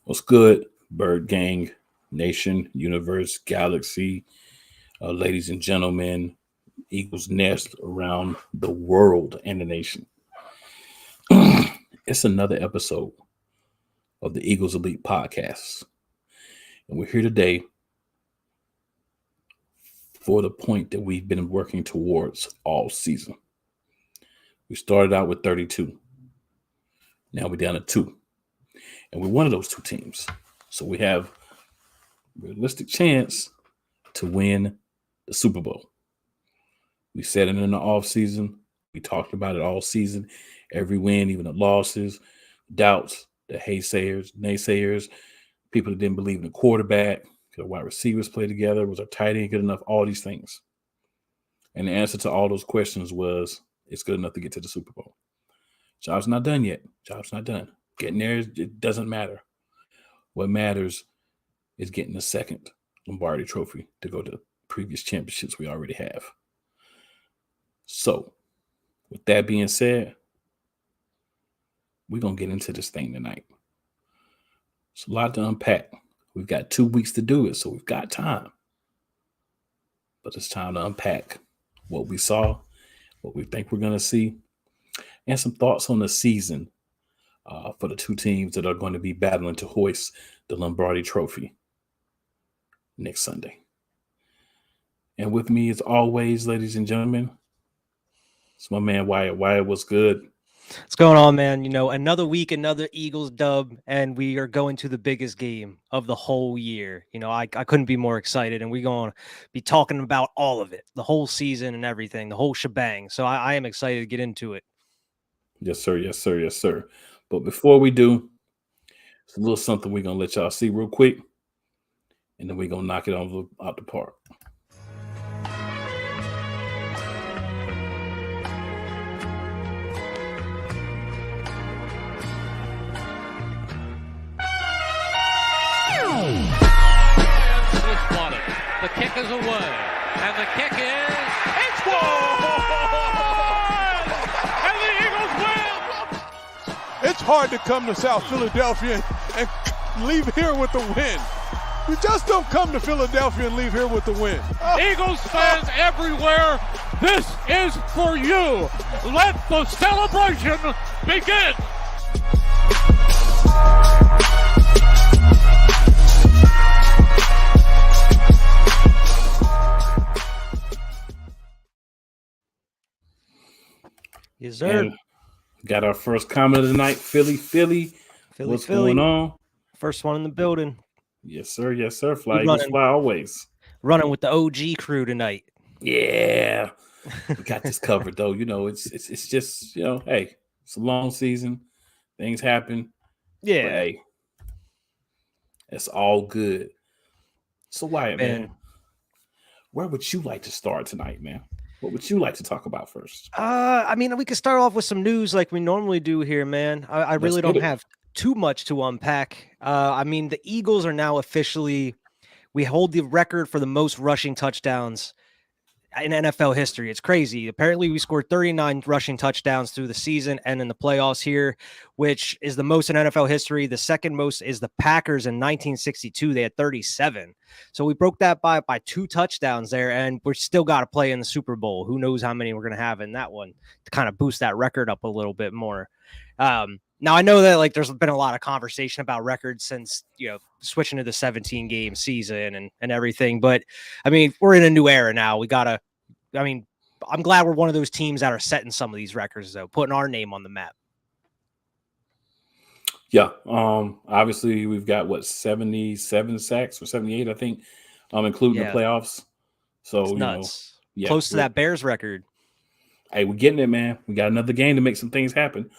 What's good, Bird Gang, Nation, Universe, Galaxy, ladies and gentlemen, Eagles Nest around the world and the nation. It's another episode of the Eagles Elite Podcast. And we're here today for the point that we've been working towards all season. We started out with 32. Now we're down to 2. And we're one of those 2 teams. So we have a realistic chance to win the Super Bowl. We said it in the offseason. We talked about it all season. Every win, even the losses, doubts, the naysayers, people that didn't believe in the quarterback, could the wide receivers play together, was our tight end good enough, all these things. And the answer to all those questions was it's good enough to get to the Super Bowl. Job's not done yet. Job's not done. Getting there, it doesn't matter. What matters is getting the second Lombardi trophy to go to previous championships we already have. So, with that being said, we're going to get into this thing tonight. It's a lot to unpack. We've got 2 weeks to do it, so we've got time. But it's time to unpack what we saw, what we think we're going to see, and some thoughts on the season for the 2 teams that are going to be battling to hoist the Lombardi trophy next Sunday. And with me, as always, ladies and gentlemen, it's my man Wyatt. Wyatt, what's good? What's going on, man? You know, another week, another Eagles dub, and we are going to the biggest game of the whole year. You know, I couldn't be more excited, and we're going to be talking about all of it, the whole season and everything, the whole shebang. So I am excited to get into it. Yes, sir. Yes, sir. Yes, sir. But before we do, it's a little something we're going to let y'all see real quick, and then we're going to knock it out the park. The kick is away, and the kick it's gone! And the Eagles win! It's hard to come to South Philadelphia and leave here with the win. You just don't come to Philadelphia and leave here with the win. Eagles fans everywhere, this is for you. Let the celebration begin. Yes, sir. And got our first comment of the night, Philly. What's going on? First one in the building. Yes, sir. Yes, sir. Fly Eagles fly always. Running with the OG crew tonight. Yeah. We got this covered, though. You know, it's just, you know, hey, it's a long season. Things happen. Yeah. But, hey, it's all good. So, Wyatt, man, where would you like to start tonight, man? What would you like to talk about first? I mean, we could start off with some news like we normally do here, man. I really don't have too much to unpack. I mean, the Eagles are now officially, we hold the record for the most rushing touchdowns in NFL history. It's crazy. Apparently, we scored 39 rushing touchdowns through the season and in the playoffs here, which is the most in NFL history. The second most is the Packers in 1962. They had 37. So we broke that by 2 touchdowns there, and we're still got to play in the Super Bowl. Who knows how many we're going to have in that one to kind of boost that record up a little bit more. Now, I know that like there's been a lot of conversation about records since, you know, switching to the 17-game season and everything. But, I mean, we're in a new era now. I'm glad we're one of those teams that are setting some of these records, though, putting our name on the map. Yeah. Obviously, we've got, 77 sacks or 78, I think, including the playoffs. So, it's nuts. Close to that Bears record. Hey, we're getting it, man. We got another game to make some things happen.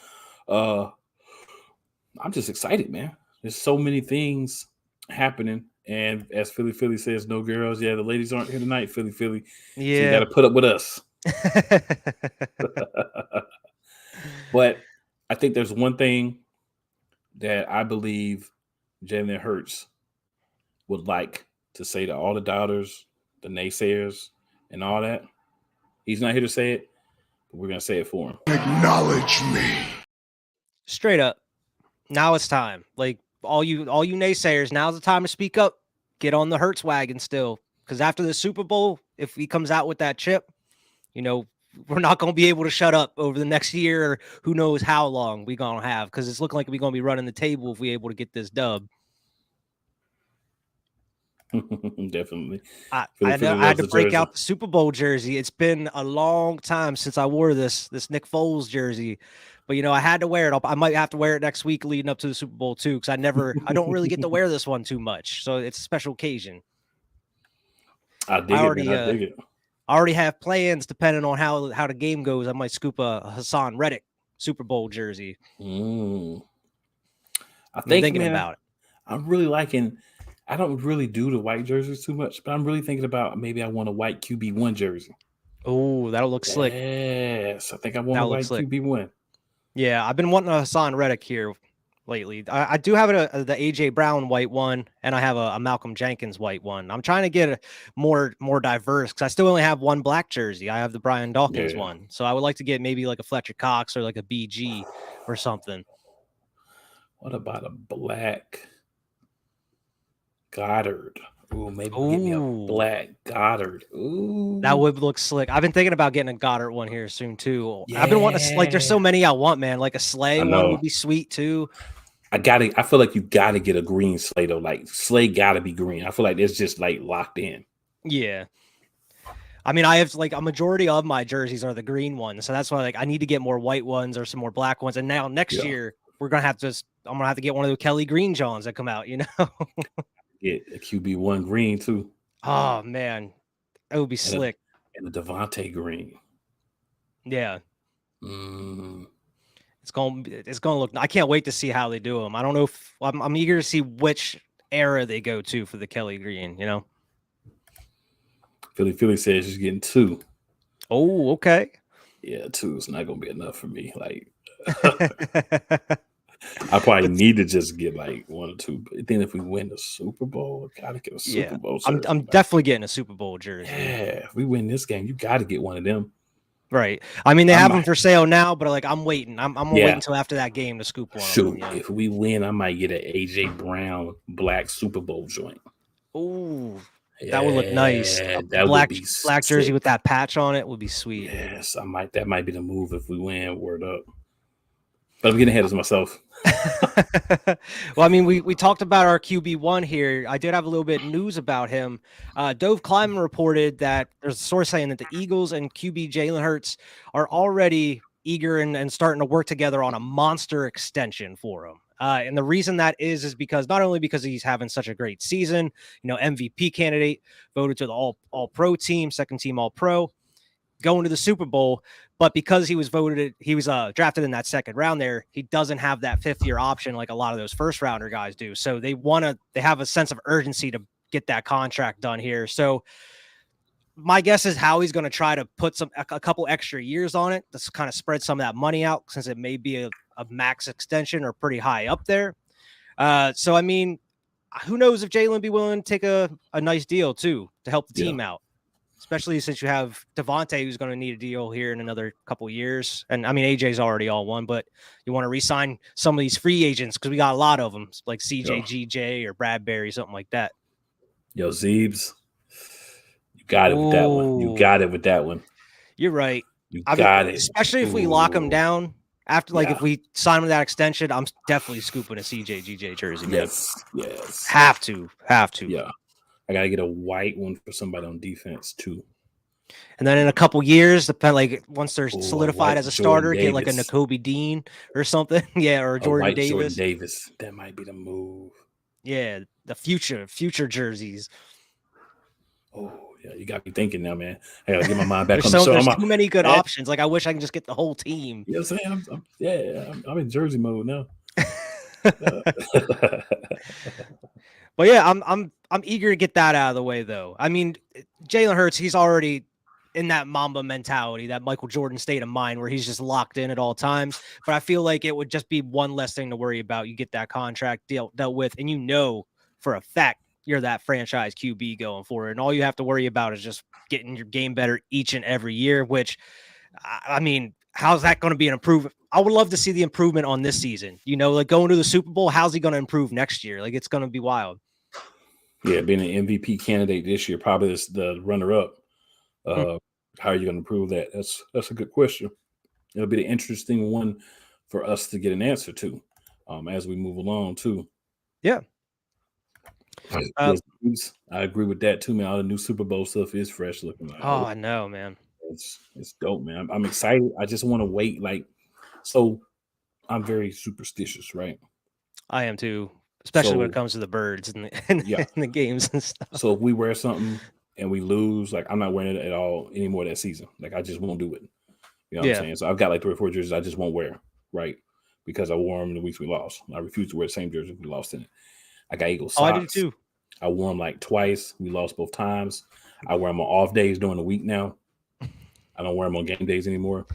I'm just excited, man. There's so many things happening. And as Philly says, no girls. Yeah, the ladies aren't here tonight, Philly. Yeah. So you got to put up with us. But I think there's one thing that I believe Jalen Hurts would like to say to all the doubters, the naysayers, and all that. He's not here to say it, but we're going to say it for him. Acknowledge me. Straight up. Now it's time. Like, all you naysayers, now's the time to speak up. Get on the Hurts wagon still, because after the Super Bowl, if he comes out with that chip, we're not going to be able to shut up over the next year, or who knows how long we're going to have, because it's looking like we're going to be running the table if we're able to get this dub. Definitely. I had to break out the Super Bowl jersey. It's been a long time since I wore this Nick Foles jersey, but I had to wear it. I might have to wear it next week leading up to the Super Bowl too, because I don't really get to wear this one too much, so it's a special occasion. I dig it. I already have plans depending on how the game goes. I might scoop a Hassan Reddick Super Bowl jersey. I'm thinking about it. I'm really liking. I don't really do the white jerseys too much, but I'm really thinking about maybe I want a white QB1 jersey. Oh, that'll look slick. Yes, I think I want a white QB1. Yeah, I've been wanting a Hassan Reddick here lately. I do have the AJ Brown white one, and I have a Malcolm Jenkins white one. I'm trying to get a more diverse, because I still only have one black jersey. I have the Brian Dawkins one, so I would like to get maybe like a Fletcher Cox or like a BG or something. What about a black Goddard? Ooh, maybe get me a black Goddard. Ooh, that would look slick. I've been thinking about getting a Goddard one here soon too. Yeah. I've been wanting there's so many I want, man. Like a Slay one would be sweet too. I feel like you gotta get a green Slay though. Like Slay gotta be green. I feel like it's just like locked in. Yeah. I mean, I have like a majority of my jerseys are the green ones, so that's why I need to get more white ones or some more black ones. And now next year I'm gonna have to get one of the Kelly Green Johns that come out. Get a QB1 green too. Oh man, it would be slick. And a Devontae green. Yeah. It's gonna look. I can't wait to see how they do them. I don't know if I'm eager to see which era they go to for the Kelly Green. Philly says she's getting 2. Oh, okay. Yeah, 2 is not gonna be enough for me. Like, I probably need to just get like 1 or 2. But then if we win the Super Bowl, I gotta get a Super Bowl jersey. I'm definitely getting a Super Bowl jersey. Yeah, if we win this game, you got to get one of them. Right. I mean, they have them for sale now, but I'm waiting. I'm gonna wait until after that game to scoop one. Shoot, if we win, I might get an AJ Brown black Super Bowl joint. Oh, that would look nice. That black jersey with that patch on it would be sweet. Yes, that might be the move if we win. Word up. But I'm getting ahead of myself. Well, I mean, we talked about our QB1 here. I did have a little bit of news about him. Dove Kleiman reported that there's a source saying that the Eagles and QB Jalen Hurts are already eager and starting to work together on a monster extension for him. And the reason that is because not only because he's having such a great season, MVP candidate, voted to the all-pro team, second team all-pro, going to the Super Bowl, but because he was drafted in that second round there, he doesn't have that 5th-year option like a lot of those first-rounder guys do. So they have a sense of urgency to get that contract done here. So my guess is how he's going to try to put a couple extra years on it to kind of spread some of that money out, since it may be a max extension or pretty high up there. So, I mean, who knows if Jalen be willing to take a nice deal too to help the team out, especially since you have Devontae, who's going to need a deal here in another couple of years. And I mean, AJ's already all one, but you want to re-sign some of these free agents because we got a lot of them, like CJ, GJ, or Bradbury, something like that. Yo, Zeebs, you got it with that one. You got it with that one. You're right. You got it. Especially if we lock him down. After, if we sign him that extension, I'm definitely scooping a CJ, GJ jersey. Yes. Have to. Yeah. I got to get a white one for somebody on defense, too. And then in a couple years, once they're solidified as a starter, get like a Nakobe Dean or something. Yeah, or Jordan Davis. Jordan Davis. That might be the move. Yeah, the future jerseys. Oh, yeah, you got me thinking now, man. I got to get my mind back on the show. There's too many good options. Like, I wish I can just get the whole team. You know what I'm saying? I'm in jersey mode now. But yeah, I'm eager to get that out of the way, though. I mean, Jalen Hurts, he's already in that Mamba mentality, that Michael Jordan state of mind where he's just locked in at all times. But I feel like it would just be one less thing to worry about. You get that contract dealt with, and for a fact you're that franchise QB going forward. And all you have to worry about is just getting your game better each and every year, which, I mean, how's that going to be an I would love to see the improvement on this season. You know, like going to the Super Bowl, how's he going to improve next year? Like, it's going to be wild. Yeah, being an MVP candidate this year, probably the runner-up. How are you going to prove that? That's a good question. It'll be an interesting one for us to get an answer to as we move along, too. Yeah. I agree with that, too, man. All the new Super Bowl stuff is fresh looking. Oh, I know, man. It's dope, man. I'm excited. I just want to wait. So I'm very superstitious, right? I am, too. Especially when it comes to the birds and the games and stuff. So if we wear something and we lose, like, I'm not wearing it at all anymore that season. Like, I just won't do it. You know what I'm saying? So I've got like 3 or 4 jerseys I just won't wear, right? Because I wore them in the weeks we lost. I refuse to wear the same jersey we lost in it. I got Eagles socks. Oh, I do too. I wore them like twice. We lost both times. I wear them on off days during the week now. I don't wear them on game days anymore.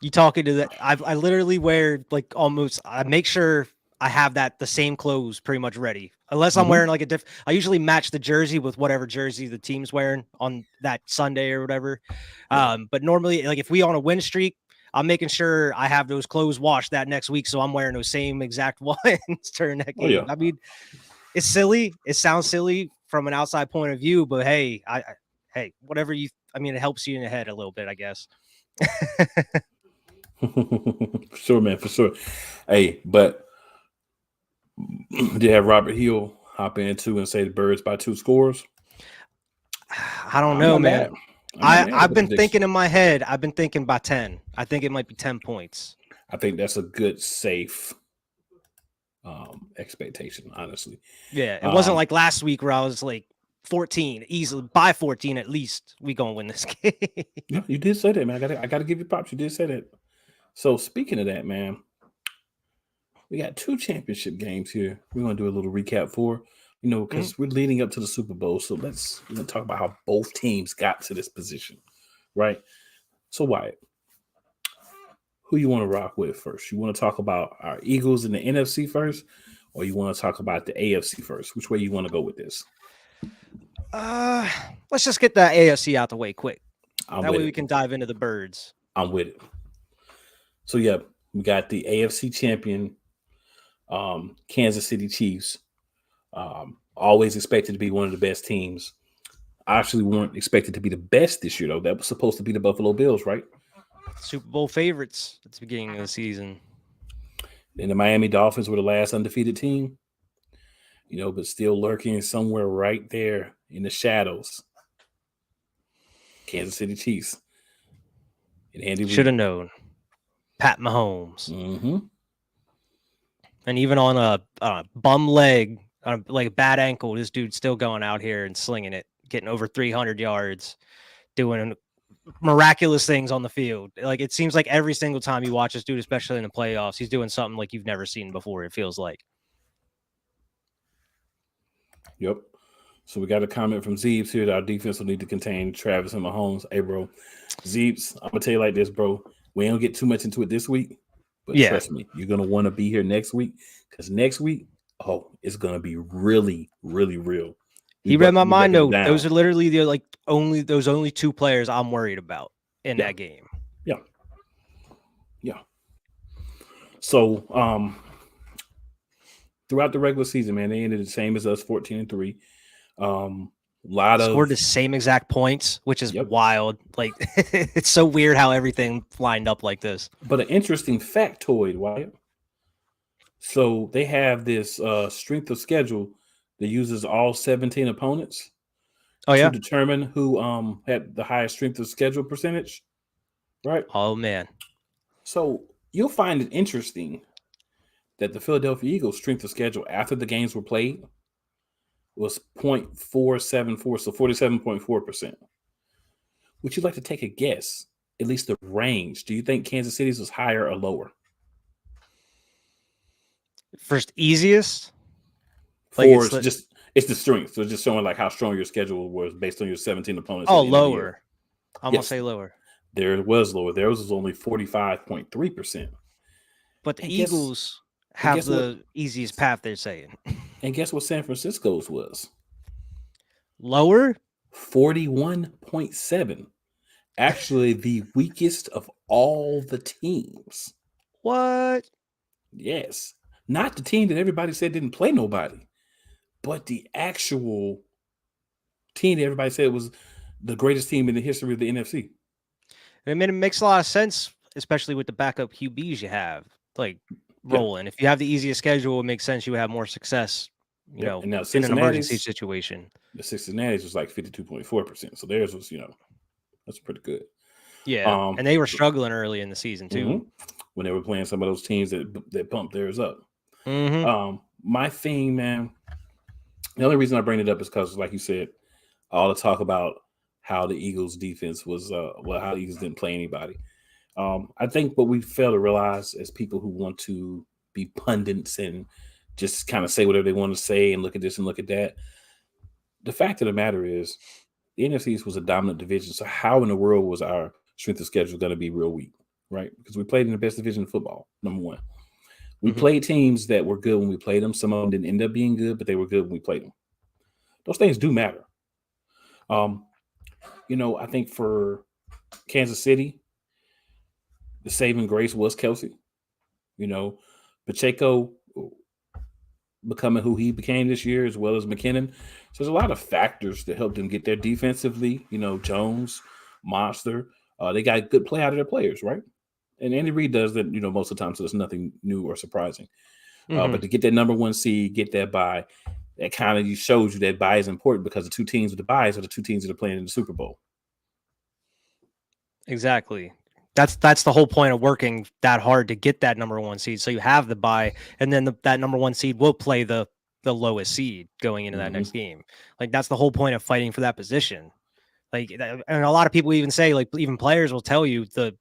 You talking to that? I literally wear like almost. I make sure I have the same clothes pretty much ready, unless I'm wearing like a different. I usually match the jersey with whatever jersey the team's wearing on that Sunday or whatever. But normally, like if we on a win streak, I'm making sure I have those clothes washed that next week, so I'm wearing those same exact ones during that game. I mean, it's silly. It sounds silly from an outside point of view, but hey, hey, whatever you. I mean, it helps you in the head a little bit, I guess. For sure, man, for sure. Hey, but did you have Robert Hill hop in too and say the Birds by 2 scores? I don't know, man. I've been thinking in my head. I've been thinking by 10. I think it might be 10 points. I think that's a good, safe expectation, honestly. Yeah, it wasn't like last week where I was like 14, easily by 14 at least. We gonna win this game. Yeah, you did say that, man. I gotta give you props. You did say that. So speaking of that, man, we got 2 championship games here. We're gonna do a little recap for, because we're leading up to the Super Bowl. So we're gonna talk about how both teams got to this position, right? So Wyatt, who you want to rock with first? You want to talk about our Eagles in the NFC first, or you want to talk about the AFC first? Which way you want to go with this? Let's just get that AFC out the way quick. That way we can dive into the Birds. I'm with it. So yeah, we got the AFC champion, Kansas City Chiefs. Always expected to be one of the best teams. Actually weren't expected to be the best this year, though. That was supposed to be the Buffalo Bills, right? Super Bowl favorites at the beginning of the season. And the Miami Dolphins were the last undefeated team, but still lurking somewhere right there in the shadows. Kansas City Chiefs. And Andy should have known. Pat Mahomes. Mm-hmm. And even on a bum leg, like a bad ankle, this dude's still going out here and slinging it, getting over 300 yards, doing miraculous things on the field. Like, it seems like every single time you watch this dude, especially in the playoffs, he's doing something like you've never seen before, it feels like. Yep. So we got a comment from Zeebs here that our defense will need to contain Travis and Mahomes. Hey, bro. Zeebs, I'm going to tell you like this, bro. We don't get too much into it this week, but trust me, you're going to want to be here next week, because next week, it's going to be really, really real. He read my mind, though. Those are literally the only 2 players I'm worried about in that game. Yeah. Yeah. So, throughout the regular season, man, they ended the same as us, 14-3. Scored the same exact points, which is wild. Like, it's so weird how everything lined up like this. But an interesting factoid, Wyatt. So they have this strength of schedule that uses all 17 opponents to determine who had the highest strength of schedule percentage, right? Oh, man. So you'll find it interesting that the Philadelphia Eagles' strength of schedule after the games were played was 0.474, so 47.4%. Would you like to take a guess, at least the range? Do you think Kansas City's was higher or lower? First easiest? Like it's the strength. So it's just showing like how strong your schedule was based on your 17 opponents. Oh, lower. I'm going to say lower. There was lower. Theirs was only 45.3%. But the Eagles have the easiest path, they're saying. And guess what San Francisco's was? Lower? 41.7. Actually, the weakest of all the teams. What? Yes. Not the team that everybody said didn't play nobody, but the actual team that everybody said was the greatest team in the history of the NFC. I mean, it makes a lot of sense, especially with the backup QBs you have, like rolling. If you have the easiest schedule, it makes sense you have more success, And now in an emergency Cincinnati's situation. The Cincinnati's was like 52.4%. So theirs was, that's pretty good. Yeah, and they were struggling early in the season too. When they were playing some of those teams that pumped theirs up. My thing, man, the only reason I bring it up is because, like you said, all the talk about how the Eagles defense was, how the Eagles didn't play anybody. I think what we fail to realize as people who want to be pundits and just kind of say whatever they want to say and look at this and look at that, the fact of the matter is the NFC East was a dominant division. So how in the world was our strength of schedule going to be real weak, right? Because we played in the best division of football, number one. We played teams that were good when we played them. Some of them didn't end up being good, but they were good when we played them. Those things do matter. I think for Kansas City, the saving grace was Kelsey. Pacheco becoming who he became this year, as well as McKinnon. So there's a lot of factors that helped them get there defensively. Jones, Monster. They got good play out of their players, right? And Andy Reid does that, most of the time, so there's nothing new or surprising. But to get that number one seed, get that bye, that kind of shows you that bye is important because the two teams with the byes are the two teams that are playing in the Super Bowl. Exactly. That's the whole point of working that hard to get that number one seed. So you have the bye, and then that number one seed will play the lowest seed going into that next game. Like, that's the whole point of fighting for that position. Like, and a lot of people even say, like, even players will tell you the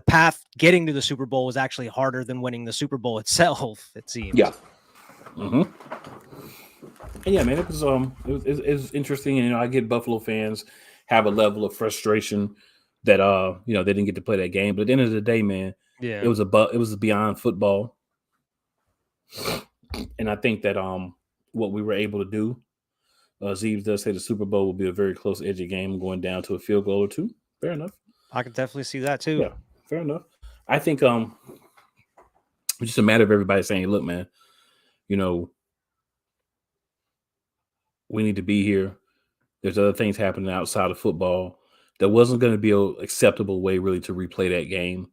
path getting to the Super Bowl was actually harder than winning the Super Bowl itself, it seems. Yeah. And yeah, man, it was interesting. And, I get Buffalo fans have a level of frustration that they didn't get to play that game. But at the end of the day, man, it was beyond football. And I think that what we were able to do, Zeeves does say the Super Bowl will be a very close, edgy game going down to a field goal or two. Fair enough. I could definitely see that too. Yeah, fair enough. I think it's just a matter of everybody saying, look, man, we need to be here. There's other things happening outside of football. There wasn't going to be an acceptable way really to replay that game.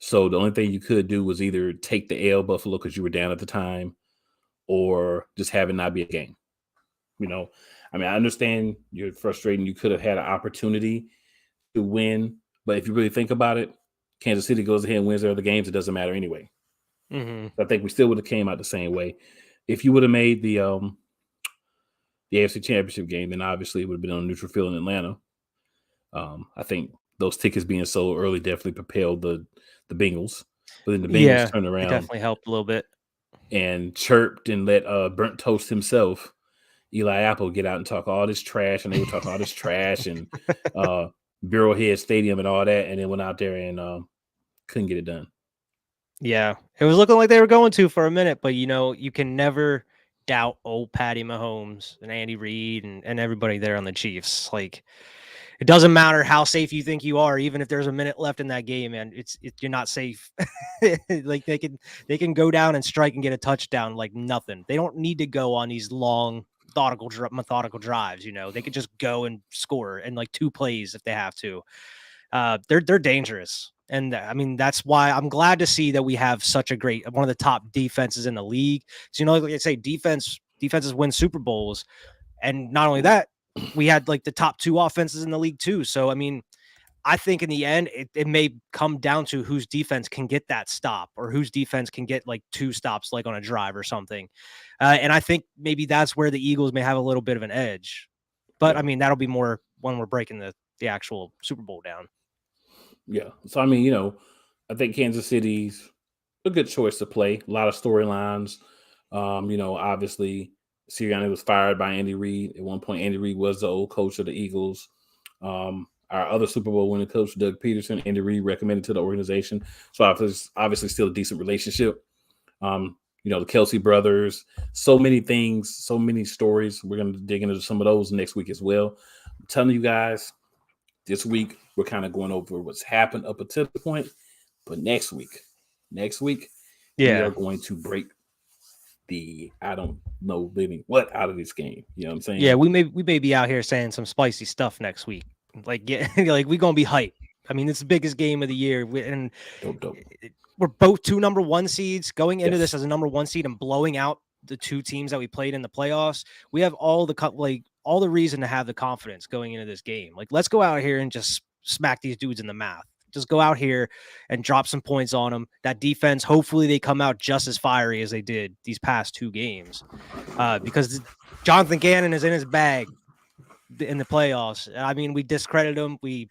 So the only thing you could do was either take the L, Buffalo, because you were down at the time, or just have it not be a game. I understand you're frustrated. You could have had an opportunity to win, but if you really think about it, Kansas City goes ahead and wins their other games. It doesn't matter anyway. I think we still would have came out the same way. If you would have made the AFC Championship game, then obviously it would have been on a neutral field in Atlanta. I think those tickets being sold early definitely propelled the Bengals. But then the Bengals turned around. It definitely helped a little bit. And chirped and let Burnt Toast himself, Eli Apple, get out and talk all this trash. And they were talking all this trash and Burrowhead Stadium and all that. And then went out there and couldn't get it done. Yeah. It was looking like they were going to for a minute. But, you can never doubt old Patty Mahomes and Andy Reid and everybody there on the Chiefs. Like, it doesn't matter how safe you think you are, even if there's a minute left in that game, man. You're not safe. Like, they can go down and strike and get a touchdown like nothing. They don't need to go on these long methodical drives. They could just go and score in like 2 plays if they have to. They're dangerous, and that's why I'm glad to see that we have such a great, one of the top defenses in the league. So like I say, defenses win Super Bowls, and not only that, we had like the top 2 offenses in the league too. So, I think in the end, it may come down to whose defense can get that stop or whose defense can get like 2 stops, like on a drive or something. And I think maybe that's where the Eagles may have a little bit of an edge, but that'll be more when we're breaking the actual Super Bowl down. Yeah. So, I think Kansas City's a good choice to play. A lot of storylines. Obviously, Sirianni was fired by Andy Reid. At one point, Andy Reid was the old coach of the Eagles. Our other Super Bowl winning coach, Doug Peterson, Andy Reid recommended to the organization. So obviously still a decent relationship. The Kelsey brothers, so many things, so many stories. We're going to dig into some of those next week as well. I'm telling you guys, this week, we're kind of going over what's happened up until the point. But next week, next week, we Yeah. are going to break the I don't know living what out of this game. You know what I'm saying? Yeah, we may be out here saying some spicy stuff next week. Like, yeah, like we're gonna be hyped. I mean, it's the biggest game of the year, and Dope. we're both 2 number 1 seeds going into this Yes. as a number 1 seed and blowing out the 2 teams that we played in the playoffs. We have all the reason to have the confidence going into this game. Like, let's go out here and just smack these dudes in the mouth. Just go out here and drop some points on them. That defense, hopefully they come out just as fiery as they did these past 2 games, because Jonathan Gannon is in his bag in the playoffs. I mean, we discredited him. We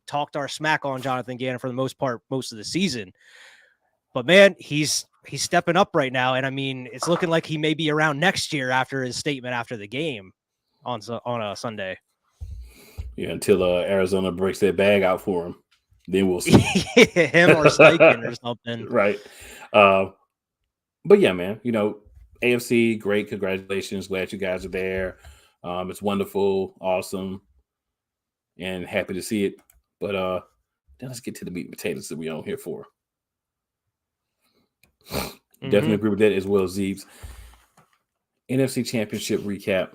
talked our smack on Jonathan Gannon for the most part, most of the season. But man, he's stepping up right now, and I mean, it's looking like he may be around next year after his statement after the game on a Sunday. Yeah, until Arizona breaks their bag out for him, then we'll see him or Steichen or something. Right. But yeah, man, AFC, great. Congratulations. Glad you guys are there. It's wonderful, awesome, and happy to see it. But then let's get to the meat and potatoes that we're on here for. Definitely agree with that as well, Zeebs. NFC Championship recap.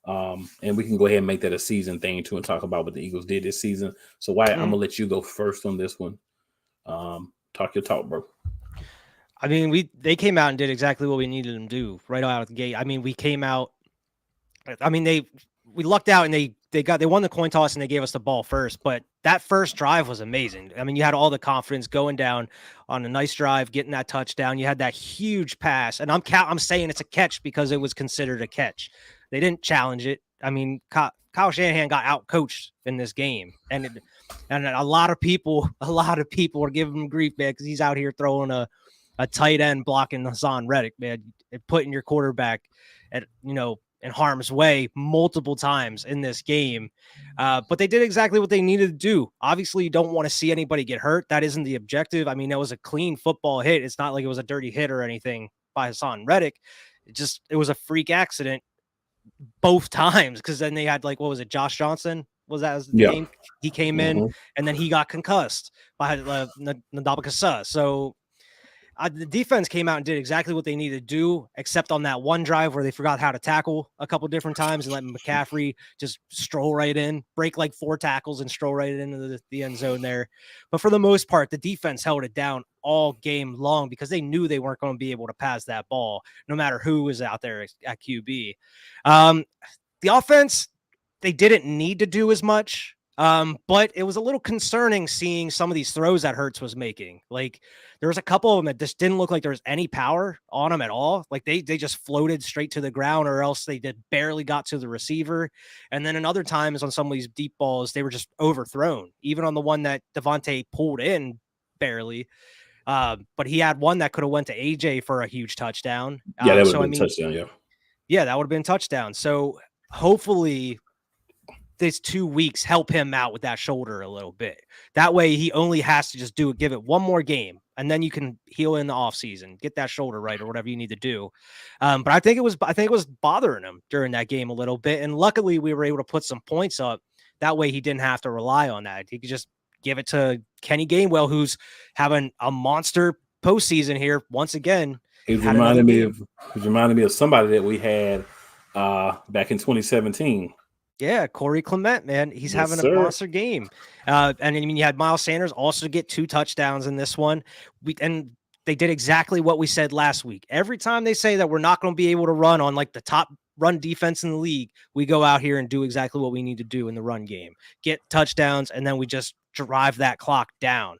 And we can go ahead and make that a season thing too and talk about what the Eagles did this season. So Wyatt, I'm gonna let you go first on this one. Talk your talk, bro. I mean, they came out and did exactly what we needed them to do right out of the gate. I mean, we came out. I mean, we lucked out and they won the coin toss and they gave us the ball first. But that first drive was amazing. I mean, you had all the confidence going down on a nice drive, getting that touchdown. You had that huge pass, and I'm saying it's a catch because it was considered a catch. They didn't challenge it. I mean, Kyle Shanahan got out-coached in this game, and a lot of people are giving him grief, man, because he's out here throwing a tight end blocking Hassan Reddick, man, and putting your quarterback at in harm's way multiple times in this game. But they did exactly what they needed to do. Obviously, you don't want to see anybody get hurt. That isn't the objective. I mean, it was a clean football hit. It's not like it was a dirty hit or anything by Hassan Reddick. It was a freak accident both times, because then they had what was it? Josh Johnson? Was that his name? He came in and then he got concussed by Ndamukong. So the defense came out and did exactly what they needed to do, except on that one drive where they forgot how to tackle a couple different times and let McCaffrey just stroll right in, break 4 tackles and stroll right into the end zone there. But for the most part, the defense held it down all game long because they knew they weren't going to be able to pass that ball, no matter who was out there at QB. The offense, they didn't need to do as much. But it was a little concerning seeing some of these throws that Hurts was making. There was a couple of them that just didn't look like there was any power on them at all. They just floated straight to the ground, or else they barely got to the receiver. And then in other times on some of these deep balls, they were just overthrown. Even on the one that Devontae pulled in barely. But he had one that could have went to AJ for a huge touchdown. Yeah, that would have been a touchdown. Yeah, that would have been a touchdown. So hopefully these 2 weeks help him out with that shoulder a little bit. That way he only has to just give it one more game, and then you can heal in the offseason, get that shoulder right or whatever you need to do. But I think it was bothering him during that game a little bit. And luckily we were able to put some points up. That way he didn't have to rely on that. He could just give it to Kenny Gainwell, who's having a monster postseason here once again. He reminded me of somebody that we had back in 2017. Yeah, Corey Clement, man. He's having a monster game. And I mean, you had Miles Sanders also get 2 touchdowns in this one. And they did exactly what we said last week. Every time they say that we're not going to be able to run on the top run defense in the league, we go out here and do exactly what we need to do in the run game. Get touchdowns, and then we just drive that clock down.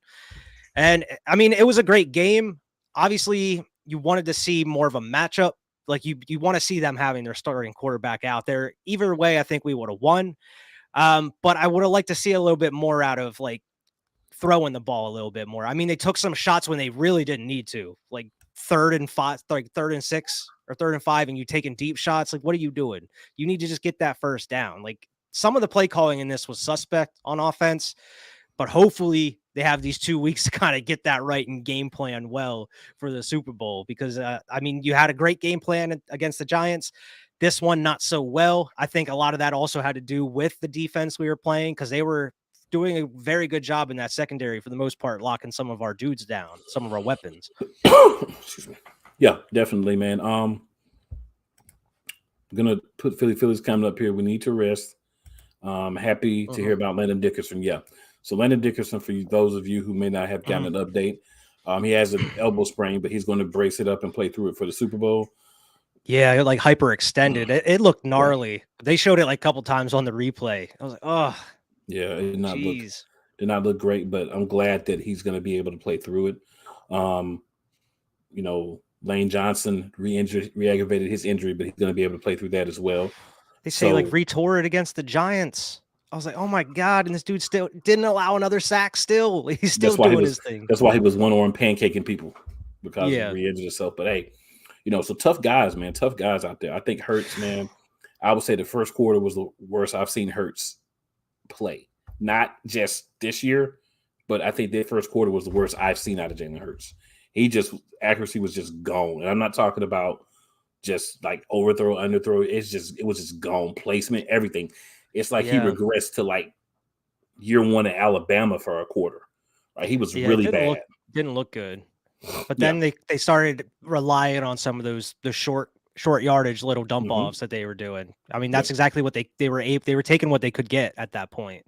And, I mean, it was a great game. Obviously, you wanted to see more of a matchup. You want to see them having their starting quarterback out there. Either way, I think we would have won. But I would have liked to see a little bit more out of throwing the ball a little bit more. I mean, they took some shots when they really didn't need to, 3rd and 5, 3rd and 6 or 3rd and 5, and you taking deep shots. What are you doing? You need to just get that first down. Some of the play calling in this was suspect on offense, but hopefully they have these 2 weeks to kind of get that right and game plan well for the Super Bowl, because I mean, you had a great game plan against the Giants. This one, not so well. I think a lot of that also had to do with the defense we were playing, because they were doing a very good job in that secondary for the most part, locking some of our dudes down, some of our weapons. Excuse me. Yeah, definitely, man. I'm gonna put Philly's coming up here. We need to rest. Happy to hear about Landon Dickerson. Yeah. So Landon Dickerson, for those of you who may not have gotten an update, he has an elbow sprain, but he's going to brace it up and play through it for the Super Bowl. Yeah, like hyperextended. It looked gnarly. Yeah. They showed it like a couple times on the replay. I was like, oh, yeah, it did not look great, but I'm glad that he's going to be able to play through it. Lane Johnson re-aggravated his injury, but he's going to be able to play through that as well. They say like retore it against the Giants. I was like, oh my God. And this dude still didn't allow another sack still. He's still doing his thing. That's why he was one-arm pancaking people because he re-injured himself. But hey, so tough guys, man. Tough guys out there. I think Hurts, man, I would say the first quarter was the worst I've seen Hurts play. Not just this year, but I think the first quarter was the worst I've seen out of Jalen Hurts. Accuracy was just gone. And I'm not talking about just like overthrow, underthrow. It was just gone. Placement, everything. It's like he regressed to like year one in Alabama for a quarter. Right? He was really bad. Didn't look good. But then they started relying on some of the short yardage little dump offs that they were doing. I mean, that's exactly what they were taking what they could get at that point.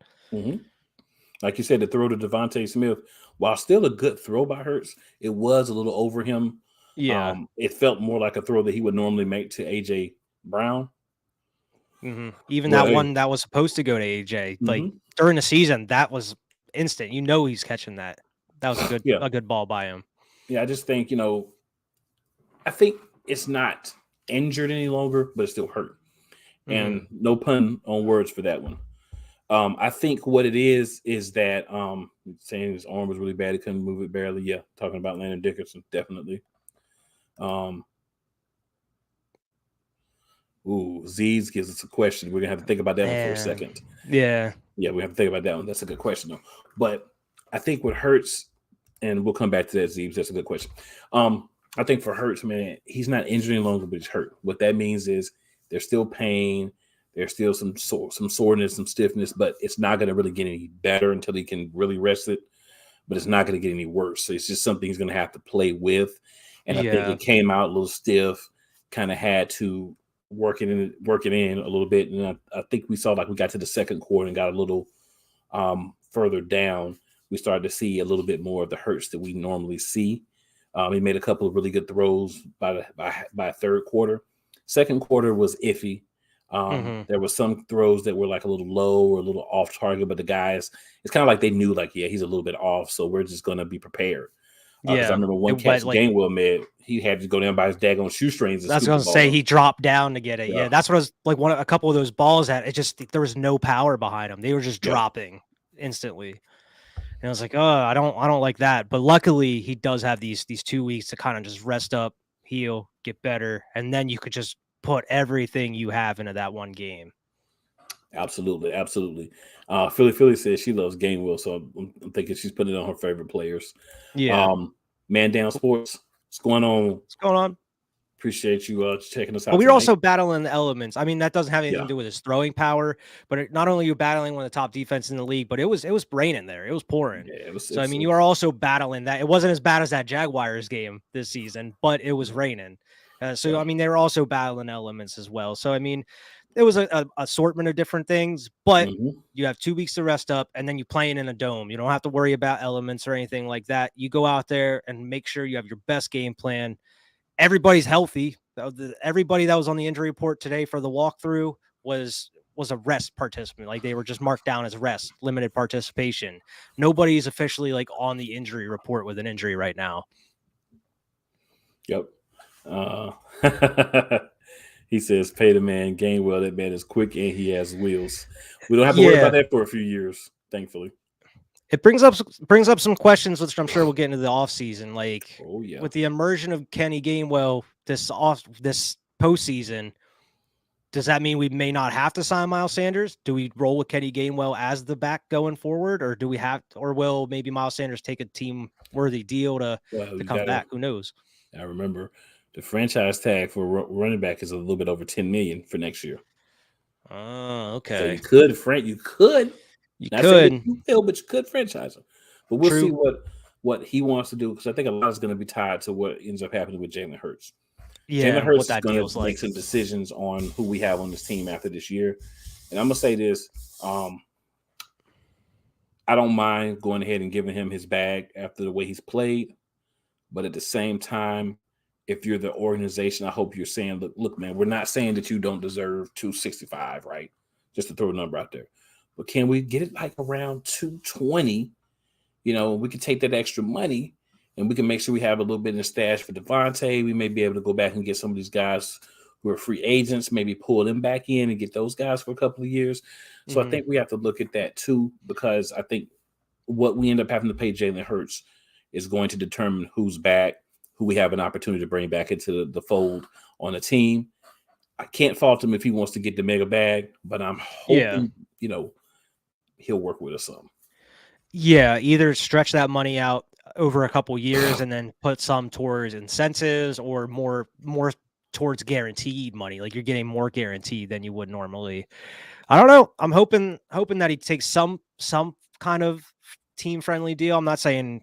Like you said, the throw to Devontae Smith, while still a good throw by Hurts, it was a little over him. Yeah. It felt more like a throw that he would normally make to AJ Brown. Even that one that was supposed to go to AJ, like during the season, that was instant. He's catching that. That was a good ball by him. Yeah, I just think, I think it's not injured any longer, but it's still hurt. And no pun on words for that one. I think what it is that saying his arm was really bad, he couldn't move it barely. Yeah, talking about Landon Dickerson, definitely. Z's gives us a question. We're gonna have to think about that one for a second. Yeah, we have to think about that one. That's a good question, though. But I think what Hurts, and we'll come back to that, Z's. That's a good question. I think for Hurts, man, he's not injured any longer, but he's hurt. What that means is there's still pain, there's still some soreness, some stiffness, but it's not going to really get any better until he can really rest it. But it's not going to get any worse. So it's just something he's going to have to play with. And I think it came out a little stiff, kind of had to work it in a little bit. And I think we saw like we got to the second quarter and got a little further down. We started to see a little bit more of the Hurts that we normally see. He made a couple of really good throws by third quarter. Second quarter was iffy. There were some throws that were like a little low or a little off target, but the guys, it's kind of like they knew like, yeah, he's a little bit off. So we're just going to be prepared. I remember one catch Gainwell made, he had to go down by his daggone shoestrings. That's what I was going to say. He dropped down to get it. Yeah. That's what I was like. A couple of those balls that there was no power behind them. They were just dropping instantly. And I was like, oh, I don't like that. But luckily he does have these 2 weeks to kind of just rest up, heal, get better. And then you could just put everything you have into that one game. Absolutely. Absolutely. Philly says she loves Gainwell. So I'm thinking she's putting it on her favorite players. Yeah. Man Down Sports. What's going on? What's going on? Appreciate you checking us out. But we're also battling the elements. I mean, that doesn't have anything to do with his throwing power, but not only you're battling one of the top defenses in the league, but it was raining there. It was pouring. Yeah, you are also battling that. It wasn't as bad as that Jaguars game this season, but it was raining. I mean, they were also battling elements as well. So, I mean, it was a assortment of different things, but you have 2 weeks to rest up and then you playing in a dome. You don't have to worry about elements or anything like that. You go out there and make sure you have your best game plan. Everybody's healthy. Everybody that was on the injury report today for the walkthrough was a rest participant. Like they were just marked down as rest, limited participation. Nobody's officially like on the injury report with an injury right now. Yep. He says, pay the man Gainwell. That man is quick and he has wheels. We don't have to worry about that for a few years, thankfully. It brings up some questions, which I'm sure we'll get into the offseason. Like with the immersion of Kenny Gainwell this postseason, does that mean we may not have to sign Miles Sanders? Do we roll with Kenny Gainwell as the back going forward, or will maybe Miles Sanders take a team worthy deal to come back? Who knows? I remember the franchise tag for running back is a little bit over $10 million for next year. Oh, okay. So you could You Not could. saying you will, but you could franchise him. But we'll see what he wants to do, because I think a lot is going to be tied to what ends up happening with Jalen Hurts. Yeah, Jalen Hurts what that is going deal's to make some decisions on who we have on this team after this year. And I'm going to say this. I don't mind going ahead and giving him his bag after the way he's played. But at the same time, if you're the organization, I hope you're saying, look, man, we're not saying that you don't deserve 265, right? Just to throw a number out there. But can we get it like around 220? You know, we can take that extra money and we can make sure we have a little bit in the stash for Devontae. We may be able to go back and get some of these guys who are free agents, maybe pull them back in and get those guys for a couple of years. So I think we have to look at that too, because I think what we end up having to pay Jalen Hurts is going to determine who's back, who we have an opportunity to bring back into the fold on a team. I can't fault him if he wants to get the mega bag, but I'm hoping, you know, he'll work with us some. Yeah, either stretch that money out over a couple years and then put some towards incentives, or more towards guaranteed money. Like you're getting more guaranteed than you would normally. I don't know. I'm hoping that he takes some kind of team friendly deal. I'm not saying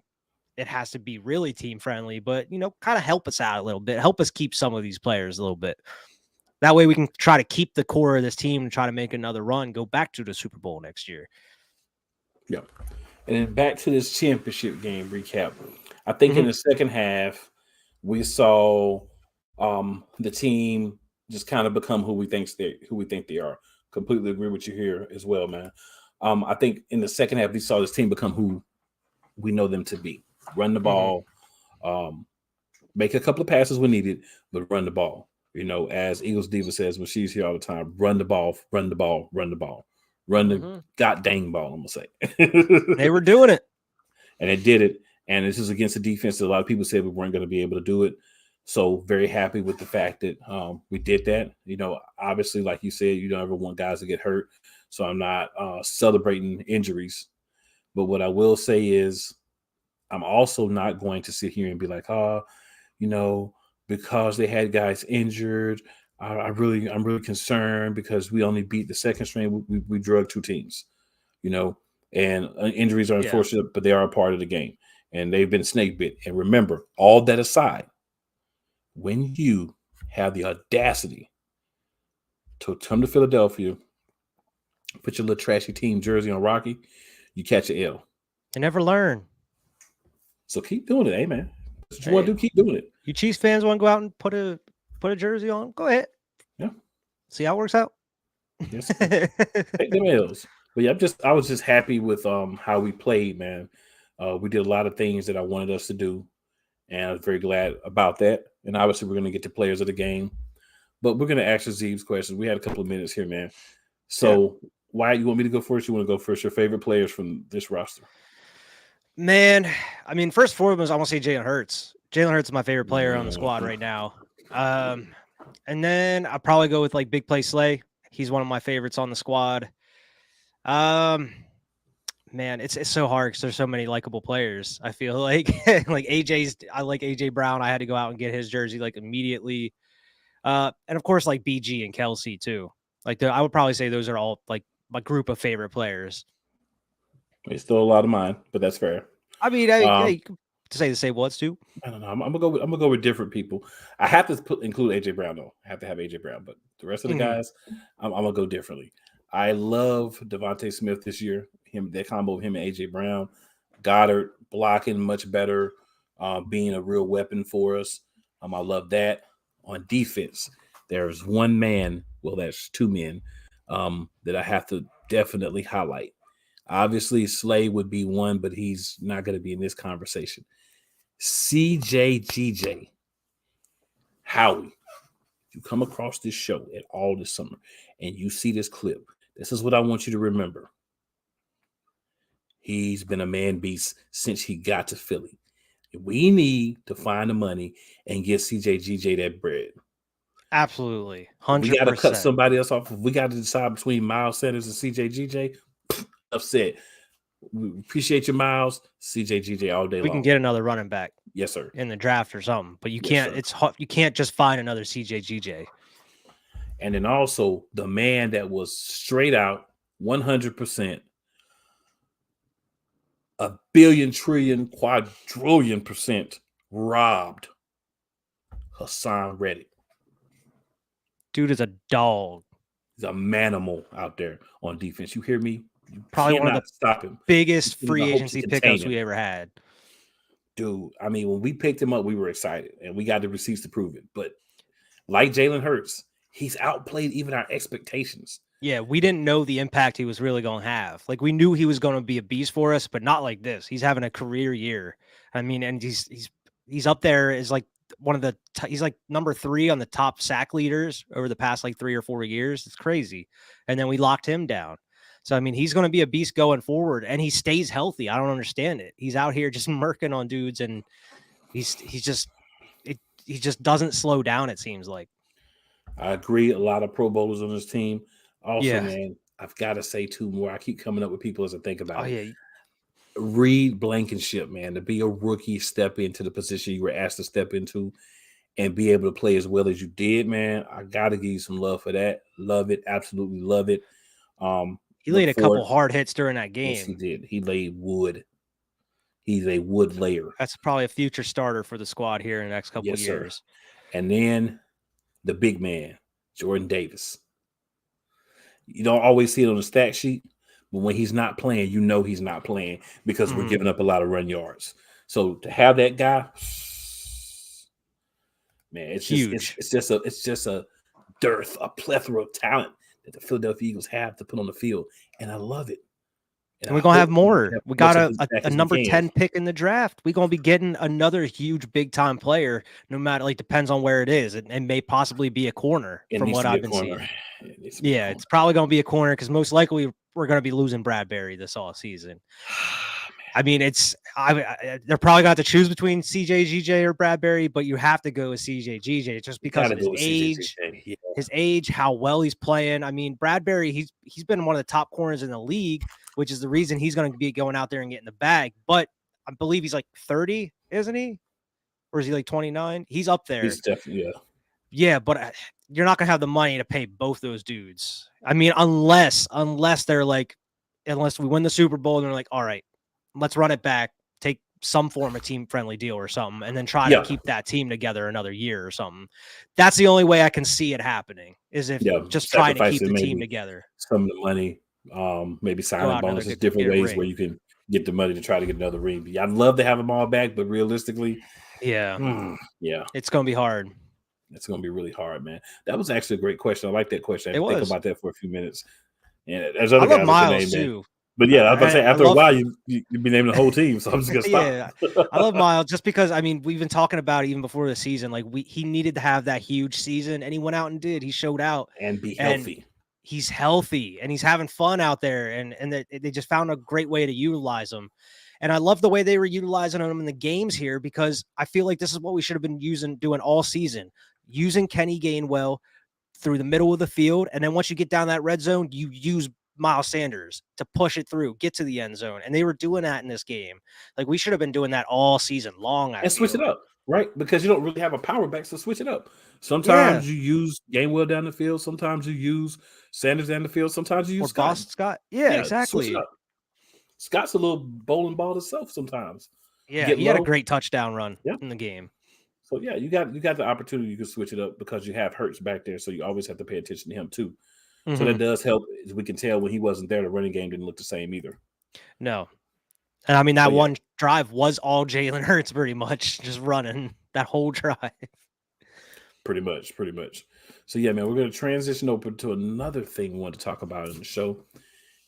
it has to be really team friendly, but, you know, kind of help us out a little bit, help us keep some of these players a little bit. That way we can try to keep the core of this team and try to make another run, go back to the Super Bowl next year. Yeah. And then back to this championship game recap. I think in the second half, we saw the team just kind of become who we think they are. Completely agree with you here as well, man. I think in the second half, we saw this team become who we know them to be. Run the ball, make a couple of passes when needed, but run the ball. You know, as Eagles Diva says when she's here all the time, run the ball, run the ball, run the ball. Run the god dang ball, I'm going to say. They were doing it. And they did it. And this is against a defense that a lot of people said we weren't going to be able to do it. So very happy with the fact that we did that. You know, obviously, like you said, you don't ever want guys to get hurt. So I'm not celebrating injuries. But what I will say is I'm also not going to sit here and be like, you know, because they had guys injured, I'm really concerned because we only beat the second string. We drug two teams, you know, and injuries are unfortunate, but they are a part of the game, and they've been snake bit. And remember, all that aside, when you have the audacity to come to Philadelphia, put your little trashy team jersey on Rocky, you catch an L. They never learn. So keep doing it, man. What you want to do, keep doing it. You Chiefs fans want to go out and put a jersey on? Go ahead. Yeah. See how it works out. Yes. Take them L's. But yeah, I was just happy with how we played, man. We did a lot of things that I wanted us to do, and I was very glad about that. And obviously, we're going to get to players of the game, but we're going to answer Zeeb's questions. We had a couple of minutes here, man. So, why you want me to go first? You want to go first? Your favorite players from this roster? Man, I mean, first and foremost, I want to say Jalen Hurts. Jalen Hurts is my favorite player on the squad right now. And then I'll probably go with like Big Play Slay. He's one of my favorites on the squad. Man, it's so hard because there's so many likable players. I feel like like I like AJ Brown. I had to go out and get his jersey like immediately. And of course, like BG and Kelsey too. Like I would probably say those are all like my group of favorite players. It's still a lot of mine, but that's fair. I mean, you could say the same ones too. I don't know. I'm gonna go with different people. I have to include AJ Brown though. I have to have AJ Brown, but the rest of the guys, I'm gonna go differently. I love Devontae Smith this year. That combo of him and AJ Brown, Goddard blocking much better, being a real weapon for us. I love that. On defense, there's one man. Well, that's two men that I have to definitely highlight. Obviously, Slay would be one, but he's not going to be in this conversation. CJGJ, Howie, if you come across this show at all this summer and you see this clip, this is what I want you to remember. He's been a man beast since he got to Philly. We need to find the money and get CJGJ that bread. Absolutely. 100%. We got to cut somebody else off. We got to decide between Miles Sanders and CJGJ. Upset. We appreciate your Miles. CJGJ all day long. We can get another running back. Yes, sir. In the draft or something, but you can't. It's hard. You can't just find another CJGJ. And then also the man that was straight out 100% a billion, trillion, quadrillion % robbed Hassan Reddick. Dude is a dog. He's a manimal out there on defense. You hear me? You Probably one of the stop him. biggest I free hope agency pickups we ever had. Dude, I mean, when we picked him up, we were excited, and we got the receipts to prove it. But like Jalen Hurts, he's outplayed even our expectations. Yeah, we didn't know the impact he was really going to have. Like, we knew he was going to be a beast for us, but not like this. He's having a career year. I mean, and he's up there as like one of the he's like number 3 on the top sack leaders over the past like 3 or 4 years. It's crazy. And then we locked him down. So I mean, he's going to be a beast going forward, and he stays healthy. I don't understand it. He's out here just murking on dudes, and he just doesn't slow down. It seems like. I agree. A lot of Pro Bowlers on this team. Also, Yeah. man, I've got to say 2 more. I keep coming up with people as I think about it. Yeah. Reed Blankenship, man, to be a rookie, step into the position you were asked to step into and be able to play as well as you did, man. I got to give you some love for that. Love it. Absolutely love it. He laid a couple hard hits during that game. Yes, he did. He laid wood. He's a wood layer. That's probably a future starter for the squad here in the next couple of years. Sir. And then the big man, Jordan Davis. You don't always see it on the stat sheet, but when he's not playing, you know he's not playing because we're giving up a lot of run yards. So to have that guy, man, it's huge. It's just a dearth, a plethora of talent that the Philadelphia Eagles have to put on the field, and I love it. And we're going to have more. We got a number 10 pick in the draft. We're going to be getting another huge big-time player, no matter, like, depends on where it is. It may possibly be a corner from what I've been seeing. Yeah, it's probably going to be a corner because most likely we're going to be losing Bradbury this all season. I mean, they're probably going to choose between CJ, GJ, or Bradbury, but you have to go with CJ, GJ just because of his age, his age, how well he's playing. I mean, Bradbury, he's been one of the top corners in the league, which is the reason he's going to be going out there and getting the bag. But I believe he's like 30, isn't he? Or is he like 29? He's up there. He's definitely, yeah. Yeah, but you're not going to have the money to pay both those dudes. I mean, unless they're like, unless we win the Super Bowl and they're like, all right, let's run it back, take some form of team-friendly deal or something, and then try to keep that team together another year or something. That's the only way I can see it happening, is if just trying to keep the team together. Some of the money, maybe signing bonuses, different ways where you can get the money to try to get another ring. But I'd love to have them all back, but realistically, it's going to be hard. It's going to be really hard, man. That was actually a great question. I like that question. I had to think about that for a few minutes. And there's other guys Miles too. Man. But yeah, I was about to say, after a while, you'd be naming the whole team, so I'm just going to stop. I love Miles just because, I mean, we've been talking about it even before the season. Like, he needed to have that huge season, and he went out and did. He showed out. And be healthy. And he's healthy, and he's having fun out there, and they just found a great way to utilize him. And I love the way they were utilizing him in the games here because I feel like this is what we should have been doing all season, using Kenny Gainwell through the middle of the field, and then once you get down that red zone, you use Miles Sanders to push it through, get to the end zone. And they were doing that in this game. Like, we should have been doing that all season long. And switch it up, right? Because you don't really have a power back, so switch it up. Sometimes you use Gainwell down the field. Sometimes you use Sanders down the field. Sometimes you use Scott. Yeah, exactly. Scott's a little bowling ball himself sometimes. Yeah, he had a great touchdown run in the game. So, yeah, you got the opportunity. You can switch it up because you have Hurts back there, so you always have to pay attention to him too. So that does help. As we can tell, when he wasn't there, the running game didn't look the same either. No. And I mean, that one drive was all Jalen Hurts pretty much just running that whole drive. Pretty much. So, yeah, man, we're going to transition over to another thing we want to talk about in the show.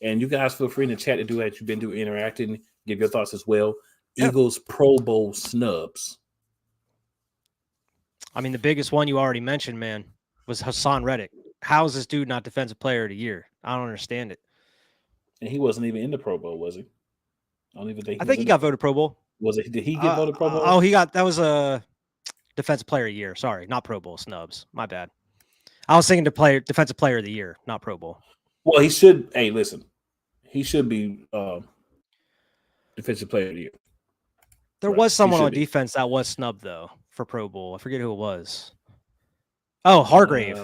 And you guys feel free in the chat to do that. You've been doing interacting, give your thoughts as well. Yep. Eagles Pro Bowl snubs. I mean, the biggest one you already mentioned, man, was Hassan Reddick. How is this dude not Defensive Player of the Year? I don't understand it. And he wasn't even in the Pro Bowl, was he? I think he got voted Pro Bowl. Was it? Did he get voted Pro Bowl? Oh, that was a Defensive Player of the Year. Sorry, not Pro Bowl snubs. My bad. I was thinking Defensive Player of the Year, not Pro Bowl. Well, he should. Hey, listen, he should be Defensive Player of the Year. There was someone on defense that was snubbed though for Pro Bowl. I forget who it was. Oh, Hargrave.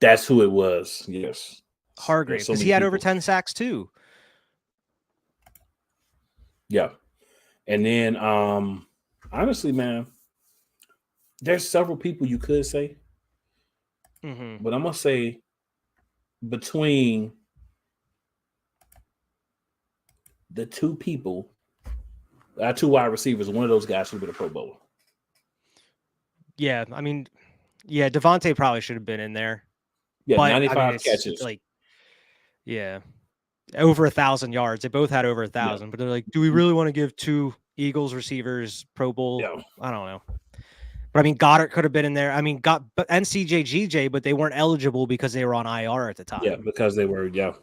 That's who it was. Yes, Hargrave, because he had over 10 sacks too. Yeah. And then honestly, man, there's several people you could say, but I'm gonna say between the two people, our two wide receivers, one of those guys should have been a Pro Bowler. Yeah, I mean, yeah, Devontae probably should have been in there. Yeah, but 95 I mean, it's catches. like, yeah, over 1,000 yards. They both had over 1,000, but they're like, do we really want to give two Eagles receivers Pro Bowl? Yeah. I don't know. But I mean, Goddard could have been in there. I mean, and CJGJ, but they weren't eligible because they were on IR at the time. Yeah, because they were. Yeah,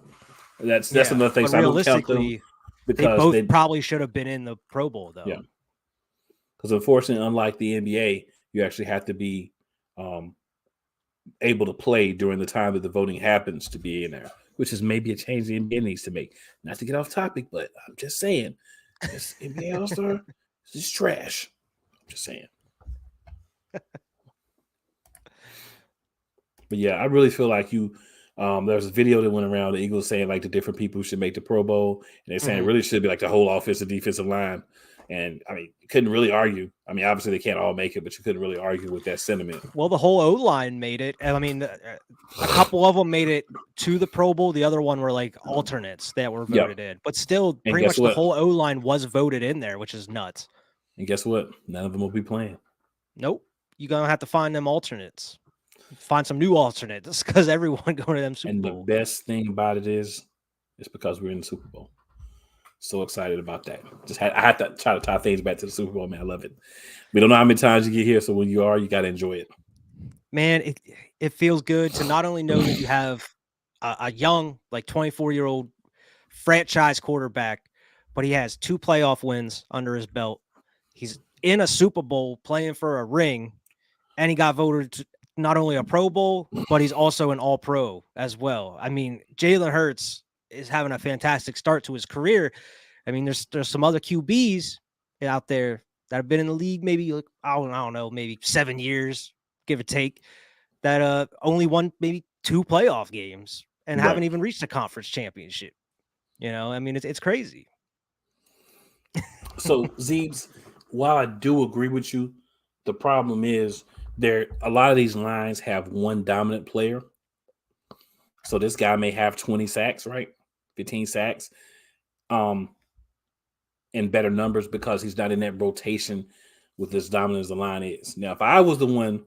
that's another thing. But So I don't count them because they both probably should have been in the Pro Bowl, though. Yeah, because unfortunately, unlike the NBA, you actually have to be able to play during the time that the voting happens to be in there, which is maybe a change the NBA needs to make. Not to get off topic, but I'm just saying, this NBA All-Star is trash. I'm just saying. But yeah, I really feel like you. There's a video that went around the Eagles saying like the different people who should make the Pro Bowl, and they're saying it really should be like the whole offensive defensive line. And I mean, you couldn't really argue. I mean, obviously they can't all make it, but you couldn't really argue with that sentiment. Well, the whole O-line made it. I mean, a couple of them made it to the Pro Bowl. The other one were like alternates that were voted in. But still, pretty much the whole O-line was voted in there, which is nuts. And guess what? None of them will be playing. Nope. You're going to have to find them alternates. Find some new alternates because everyone going to them Super Bowl. And the best thing about it is it's because we're in the Super Bowl. So excited about that. I had to try to tie things back to the Super Bowl, man. I love it. We don't know how many times you get here, so when you are, you got to enjoy it. Man, it feels good to not only know that you have a young, like 24-year-old franchise quarterback, but he has 2 playoff wins under his belt. He's in a Super Bowl playing for a ring, and he got voted to not only a Pro Bowl, but he's also an All-Pro as well. I mean, Jalen Hurts is having a fantastic start to his career. I mean, there's some other QBs out there that have been in the league maybe like, I don't know, maybe 7 years, give or take, that only won maybe 2 playoff games and haven't even reached a conference championship. You know, I mean, it's crazy. So, Zeebs, while I do agree with you, the problem is a lot of these lines have one dominant player. So this guy may have 20 sacks, right? 15 sacks. And better numbers because he's not in that rotation with as dominant as the line is. Now, if I was the one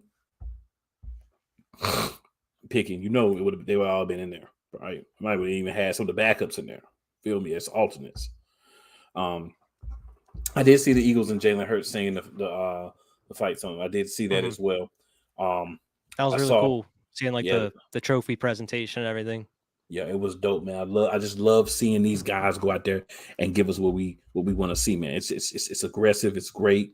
picking, they would all been in there, right? I might have even had some of the backups in there. Feel me? As alternates. I did see the Eagles and Jalen Hurts singing the fight song. I did see that as well. That was really cool. Seeing like the trophy presentation and everything. Yeah, it was dope, man. I just love seeing these guys go out there and give us what we want to see, man. It's aggressive. It's great.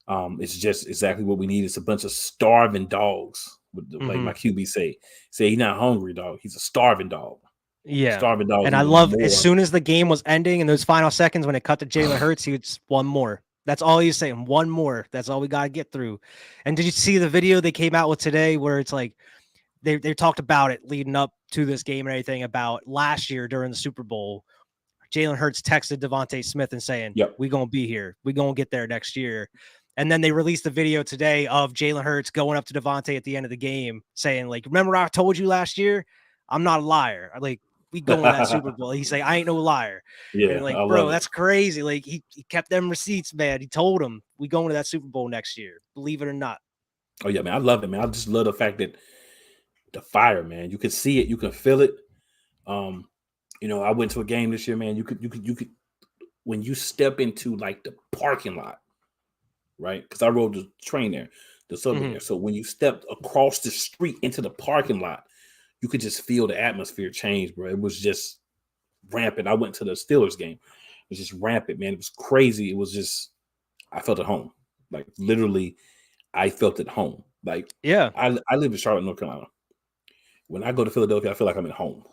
It's just exactly what we need. It's a bunch of starving dogs, like my QB say he's not hungry, dog. He's a starving dog. Yeah, starving dog. And I love as soon as the game was ending in those final seconds when it cut to Jalen Hurts, he was one more. That's all he's saying. One more. That's all we got to get through. And did you see the video they came out with today where it's like they talked about it leading up to this game and everything about last year during the Super Bowl? Jalen Hurts texted Devontae Smith and saying, we're going to be here. We're going to get there next year. And then they released the video today of Jalen Hurts going up to Devontae at the end of the game saying, like, remember I told you last year? I'm not a liar. Like, we go in that Super Bowl. He's like, I ain't no liar. Yeah, and like, bro, that's crazy. Like, he kept them receipts, man. He told him we going to that Super Bowl next year. Believe it or not. Oh yeah, man. I love it, man. I just love the fact that the fire, man. You can see it, you can feel it. I went to a game this year, man. You could when you step into like the parking lot, right? Because I rode the train there, the subway there. So when you stepped across the street into the parking lot, you could just feel the atmosphere change, bro. It was just rampant. I went to the Steelers game. It was just rampant, man. It was crazy. It was just, I felt at home. Like literally, I felt at home. Like, yeah, I live in Charlotte, North Carolina. When I go to Philadelphia, I feel like I'm at home.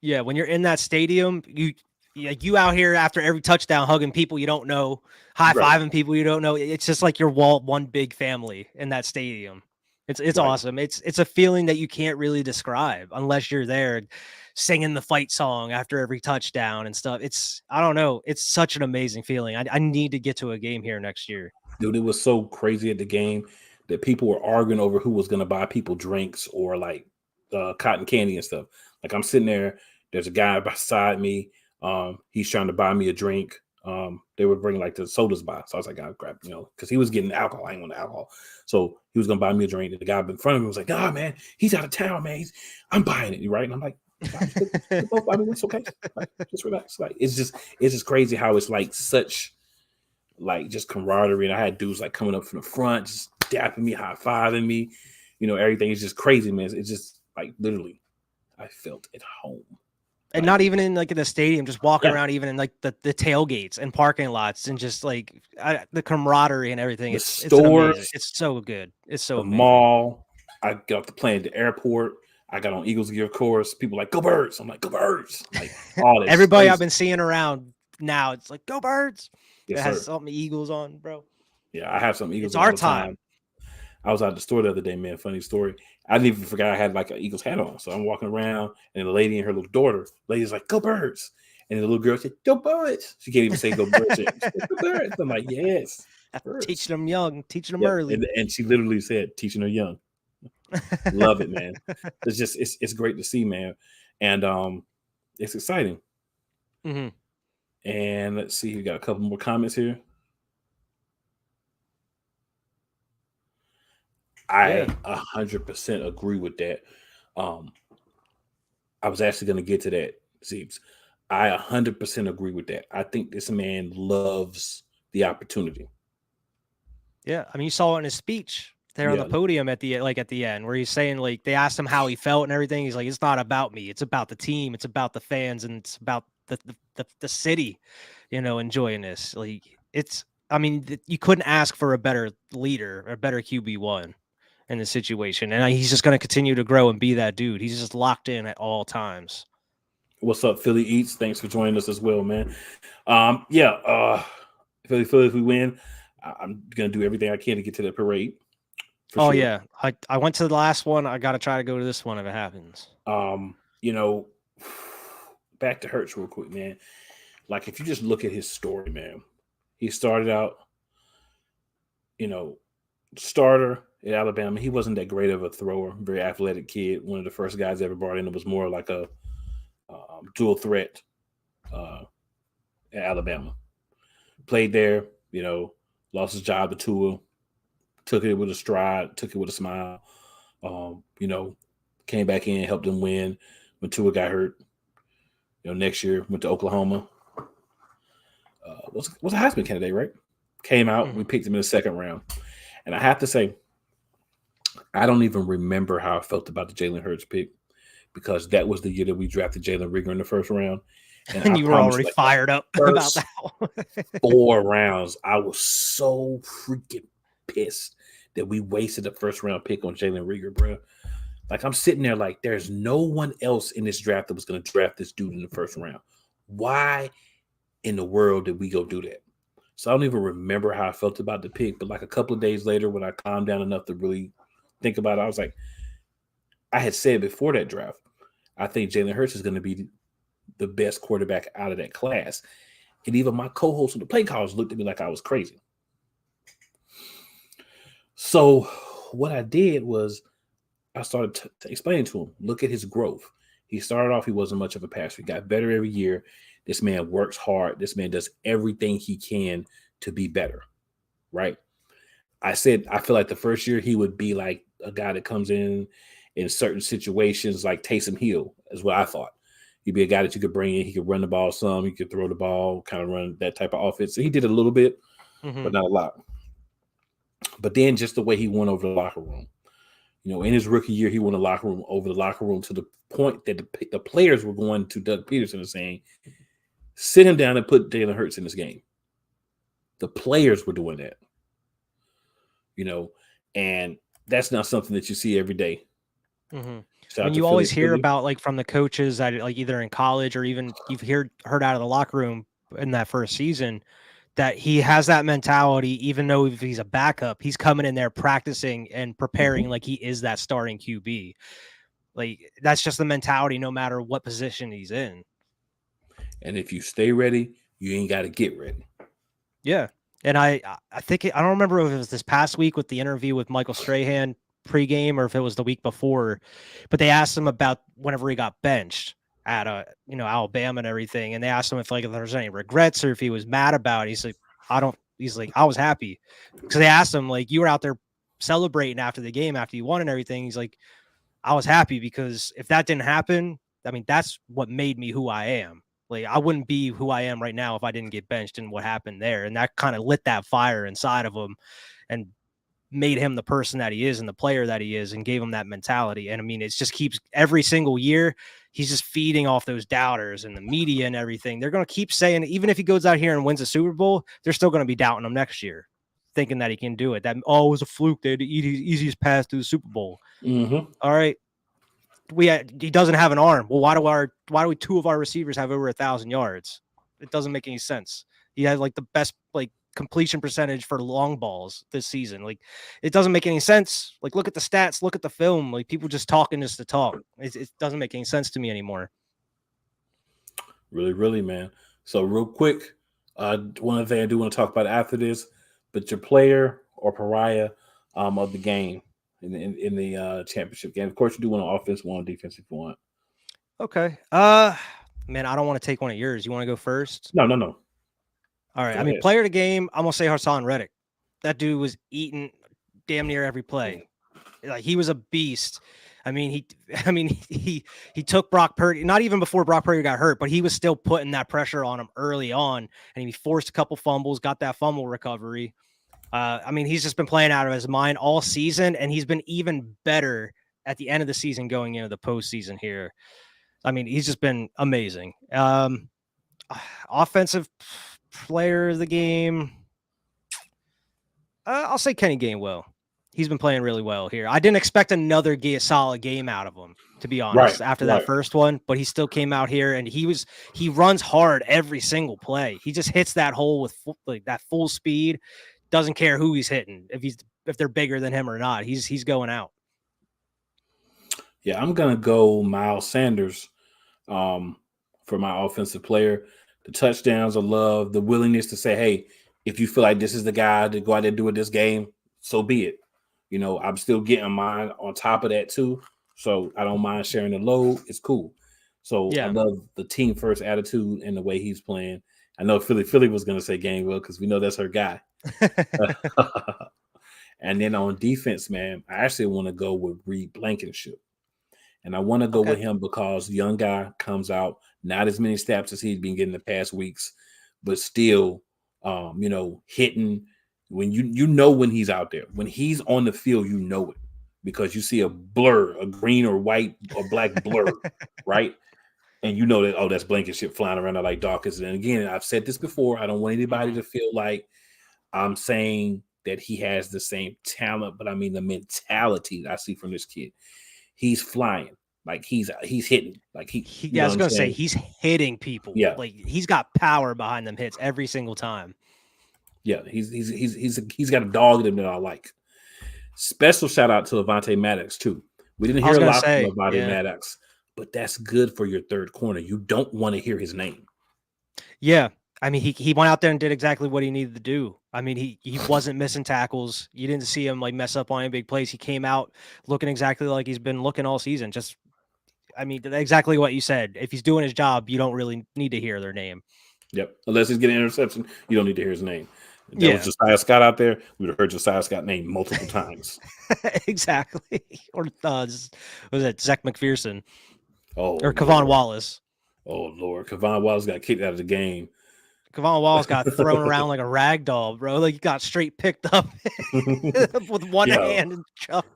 Yeah, when you're in that stadium, you out here after every touchdown hugging people you don't know, high-fiving people you don't know. It's just like you're one big family in that stadium. It's Right. awesome. It's a feeling that you can't really describe unless you're there singing the fight song after every touchdown and stuff. I don't know. It's such an amazing feeling. I need to get to a game here next year. Dude, it was so crazy at the game that people were arguing over who was going to buy people drinks or like cotton candy and stuff. Like I'm sitting there, there's a guy beside me. He's trying to buy me a drink. They would bring like the sodas by. So I was like, I'll grab, because he was getting alcohol. I ain't want the alcohol. So he was going to buy me a drink. And the guy in front of me was like, man, he's out of town, man. I'm buying it. Right. And I'm like, I mean, it's okay. Like, just relax. Like, it's just crazy how it's like such like just camaraderie. And I had dudes like coming up from the front, just dapping me, high-fiving me. Everything is just crazy, man. It's just like literally, I felt at home. And not even in like in the stadium, just walking around, even in like the tailgates and parking lots, and just like the camaraderie and everything. The It's stores, it's so good. It's so the amazing. mall. I got off the plane at the airport. I got on Eagles gear, of course. People like, go Birds. I'm like, go Birds. Like all that. Everybody crazy. I've been seeing around now, it's like, go Birds. Yes, it has sir. something Eagles on, bro. Yeah, I have some Eagles. It's our time. I was out at the store the other day, man. Funny story. I didn't even forget I had like an Eagles hat on. So I'm walking around, and the lady and her little daughter, lady's like, go Birds. And the little girl said, go Birds. She can't even say go Birds yet. She said, go Birds. I'm like, yes. Teaching them young, teaching them early. And she literally said, teaching her young. Love it, man. It's great to see, man. And it's exciting. Mm-hmm. And let's see, we got a couple more comments here. I 100% agree with that. I was actually going to get to that, Zeebs. I 100% agree with that. I think this man loves the opportunity. Yeah, I mean, you saw it in his speech there on the podium at the end, where he's saying like they asked him how he felt and everything. He's like, it's not about me, it's about the team, it's about the fans, and it's about the city, enjoying this. Like you couldn't ask for a better leader or a better QB1 in the situation, and he's just going to continue to grow and be that dude. He's just locked in at all times. What's up, Philly Eats? Thanks for joining us as well, man. Philly, if we win, I'm gonna do everything I can to get to the parade. Sure. Yeah, I went to the last one. I got to try to go to this one if it happens. Back to Hurts real quick, man. Like if you just look at his story, man, he started out, starter at Alabama. He wasn't that great of a thrower, very athletic kid. One of the first guys ever brought in. It was more like a dual threat at Alabama. Played there, lost his job to Tua, took it with a stride, took it with a smile. Came back in, helped them win when Tua got hurt. Next year went to Oklahoma. Was a Heisman candidate, right? Came out, we picked him in the second round. And I have to say, I don't even remember how I felt about the Jalen Hurts pick, because that was the year that we drafted Jalen Reagor in the first round. And you were already fired up about that. 4 rounds, I was so freaking pissed that we wasted a first round pick on Jalen Reagor, bro. Like I'm sitting there like there's no one else in this draft that was going to draft this dude in the first round. Why in the world did we go do that? So I don't even remember how I felt about the pick, but like a couple of days later when I calmed down enough to really think about it, I was like, I had said before that draft, I think Jalen Hurts is going to be the best quarterback out of that class. And even my co-host of the play calls looked at me like I was crazy. So what I did was I started to explain to him, look at his growth. He started off, he wasn't much of a passer. He got better every year. This man works hard. This man does everything he can to be better, right? I said, I feel like the first year he would be like a guy that comes in certain situations like Taysom Hill is what I thought. He'd be a guy that you could bring in. He could run the ball some. He could throw the ball, kind of run that type of offense. So he did a little bit, but not a lot. But then just the way he went over the locker room. In his rookie year, he won the locker room over the locker room to the point that the players were going to Doug Peterson and saying, sit him down and put Jalen Hurts in this game. The players were doing that. And that's not something that you see every day. I mean, you always hear about like from the coaches that like either in college or even you've heard out of the locker room in that first season, that he has that mentality, even though if he's a backup, he's coming in there practicing and preparing like he is that starting QB. Like that's just the mentality, no matter what position he's in. And if you stay ready, you ain't got to get ready. Yeah. And I think I don't remember if it was this past week with the interview with Michael Strahan pregame or if it was the week before, but they asked him about whenever he got benched at Alabama and everything, and they asked him if there was any regrets or if he was mad about it. He's like, I was happy, because they asked him like, you were out there celebrating after the game after you won and everything. He's like, I was happy because if that didn't happen, I mean, that's what made me who I am. Like, I wouldn't be who I am right now if I didn't get benched and what happened there. And that kind of lit that fire inside of him and made him the person that he is and the player that he is and gave him that mentality. And I mean, it just keeps every single year, he's just feeding off those doubters and the media and everything. They're going to keep saying, even if he goes out here and wins a Super Bowl, they're still going to be doubting him next year, thinking that he can do it. That, it was a fluke. They had the easiest pass to the Super Bowl. Mm-hmm. All right. He doesn't have an arm. Well, why do two of our receivers have over 1,000 yards? It doesn't make any sense. He has like the best completion percentage for long balls this season. Like, it doesn't make any sense. Like, look at the stats, look at the film. Like, people just talking just to talk. It doesn't make any sense to me anymore. Really, really, man. So real quick, one other thing I do want to talk about after this, but your player or pariah of the game in the championship game. Of course, you do one on offense, one on defense if you want. Okay. Man, I don't want to take one of yours. You want to go first? No. All right. I mean, player of the game, I'm gonna say Hassan Reddick. That dude was eating damn near every play. Like, he was a beast. I mean, he took Brock Purdy, not even before Brock Purdy got hurt, but he was still putting that pressure on him early on, and he forced a couple fumbles, got that fumble recovery. I mean, he's just been playing out of his mind all season, and he's been even better at the end of the season going into the postseason here. I mean, he's just been amazing. Offensive player of the game, I'll say Kenny Gainwell. He's been playing really well here. I didn't expect another solid game out of him, to be honest, after that first one, but he still came out here and he runs hard every single play. He just hits that hole with that full speed. Doesn't care who he's hitting, if they're bigger than him or not. He's going out. Yeah, I'm gonna go Miles Sanders for my offensive player. The touchdowns, I love the willingness to say, hey, if you feel like this is the guy to go out there and do it this game, so be it. You know, I'm still getting mine on top of that too. So I don't mind sharing the load. It's cool. So yeah. I love the team first attitude and the way he's playing. I know Philly was going to say Gainwell because we know that's her guy. And then on defense, man, I actually want to go with Reed Blankenship. And I want to go with him because the young guy comes out, not as many snaps as he's been getting the past weeks, but still, hitting when when he's out there. When he's on the field, you know it because you see a blur, a green or white or black blur, right? And you know that, that's Blankenship flying around like Dawkins. And again, I've said this before. I don't want anybody to feel like I'm saying that he has the same talent, but I mean the mentality that I see from this kid. He's flying. Like he's hitting. Like I was gonna say he's hitting people. Yeah. Like he's got power behind them hits every single time. Yeah, he's got a dog in him that I like. Special shout out to Avonte Maddox too. We didn't hear a lot from Avonte Maddox, but that's good for your third corner. You don't want to hear his name. Yeah. I mean, he went out there and did exactly what he needed to do. I mean, he wasn't missing tackles. You didn't see him mess up on any big plays. He came out looking exactly like he's been looking all season. Exactly what you said. If he's doing his job, you don't really need to hear their name. Yep. Unless he's getting an interception, you don't need to hear his name. If there was Josiah Scott out there, we would have heard Josiah Scott name multiple times. Exactly. Or was it Zach McPherson? Or Kavon Wallace. Oh, Lord. Kavon Wallace got kicked out of the game. Kavon Wallace got thrown around like a rag doll, bro. Like he got straight picked up with one hand and chucked.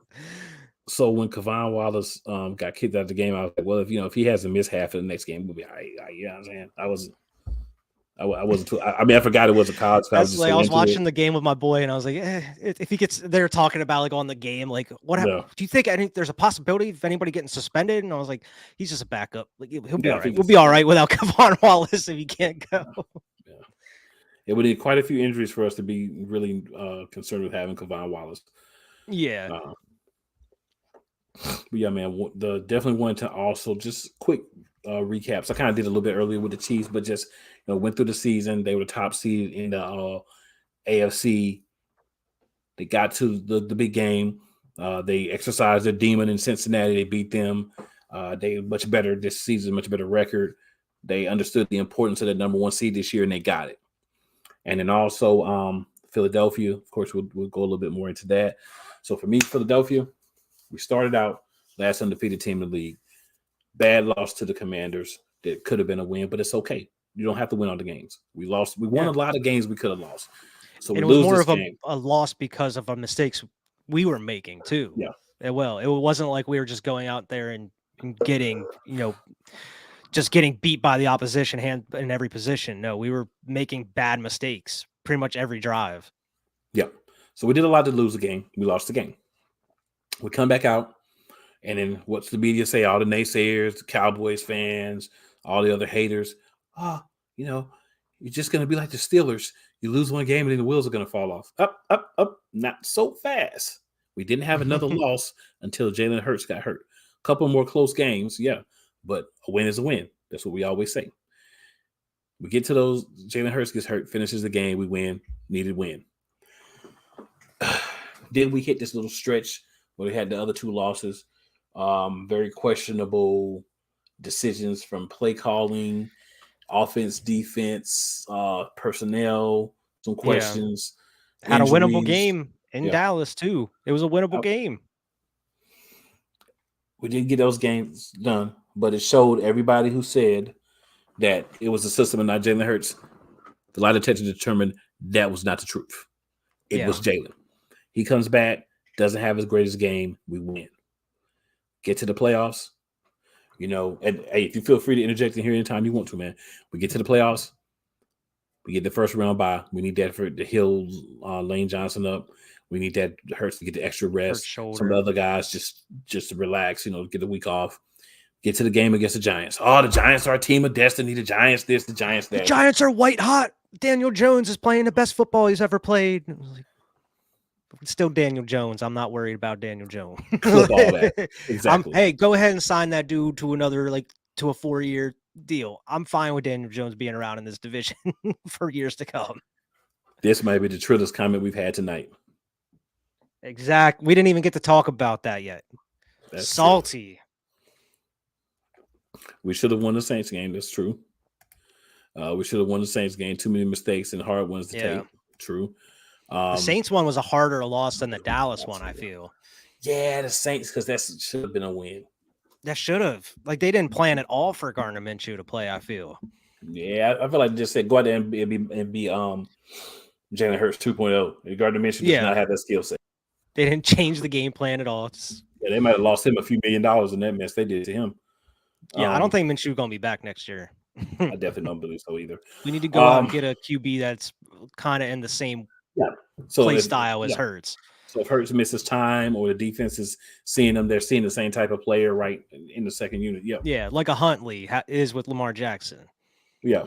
So when Kavon Wallace got kicked out of the game, I was like, well, if he has a miss half of the next game, we'll be all right. You know what I'm saying? I wasn't too. I mean, I forgot it was a college. I was watching the game with my boy, and I was like, if he gets, they're talking about on the game, like, what happened? Do you think there's a possibility of anybody getting suspended? And I was like, he's just a backup. Like he'll be all right. We'll be all right without Kavon Wallace if he can't go. It would need quite a few injuries for us to be really concerned with having Kevon Wallace. Yeah. But yeah, man, definitely wanted to also just quick recaps. I kind of did a little bit earlier with the Chiefs, but just went through the season. They were the top seed in the AFC. They got to the big game. They exercised their demon in Cincinnati. They beat them. They much better this season, much better record. They understood the importance of that number 1 seed this year, and they got it. And then also Philadelphia, of course, we'll go a little bit more into that. So for me, Philadelphia, we started out last undefeated team in the league. Bad loss to the Commanders. That could have been a win, but it's okay. You don't have to win all the games. We lost. We won a lot of games we could have lost. So it was more of a loss because of our mistakes we were making too. Yeah. It wasn't like we were just going out there and getting, just getting beat by the opposition hand in every position. No, we were making bad mistakes pretty much every drive. Yeah. So we did a lot to lose the game. We lost the game. We come back out, and then what's the media say? All the naysayers, the Cowboys fans, all the other haters. You're just going to be like the Steelers. You lose one game, and then the wheels are going to fall off. Up, up, up. Not so fast. We didn't have another loss until Jalen Hurts got hurt. A couple more close games, yeah. But a win is a win. That's what we always say. We get to those. Jalen Hurts gets hurt, finishes the game. We win. Needed win. Then we hit this little stretch where we had the other 2 losses. Very questionable decisions from play calling, offense, defense, personnel, some questions. Had a winnable game in Dallas, too. It was a winnable game. We didn't get those games done, but it showed everybody who said that it was the system and not Jalen Hurts. The lie detector determined that was not the truth. It was Jalen. He comes back, doesn't have his greatest game. We win. Get to the playoffs. And hey, if you feel free to interject in here anytime you want to, man. We get to the playoffs. We get the first round bye. We need that to heal Lane Johnson up. We need that Hurts to get the extra rest. Some of the other guys just to relax, get the week off. Get to the game against the Giants. Oh, the Giants are a team of destiny. The Giants this, the Giants that. The Giants are white hot. Daniel Jones is playing the best football he's ever played. Still Daniel Jones. I'm not worried about Daniel Jones. Flip all that. Exactly. Hey, go ahead and sign that dude to another, to a 4-year deal. I'm fine with Daniel Jones being around in this division for years to come. This might be the trillest comment we've had tonight. Exactly. We didn't even get to talk about that yet. That's salty. True. We should have won the Saints game. That's true. We should have won the Saints game. Too many mistakes and hard ones to take. True. The Saints one was a harder loss than the Dallas one, I feel. Yeah, the Saints, because that should have been a win. That should have. They didn't plan at all for Gardner Minshew to play, I feel. Yeah, I feel like they just said, go out there and be Jalen Hurts 2.0. Gardner Minshew does not have that skill set. They didn't change the game plan at all. They might have lost him a few $1 million in that mess they did to him. Yeah, I don't think Minshew going to be back next year. I definitely don't believe so either. We need to go out and get a QB that's kind of in the same play style as Hurts. So if Hurts misses time or the defense is seeing them, they're seeing the same type of player right in the second unit. Yeah, like a Huntley is with Lamar Jackson. Yeah.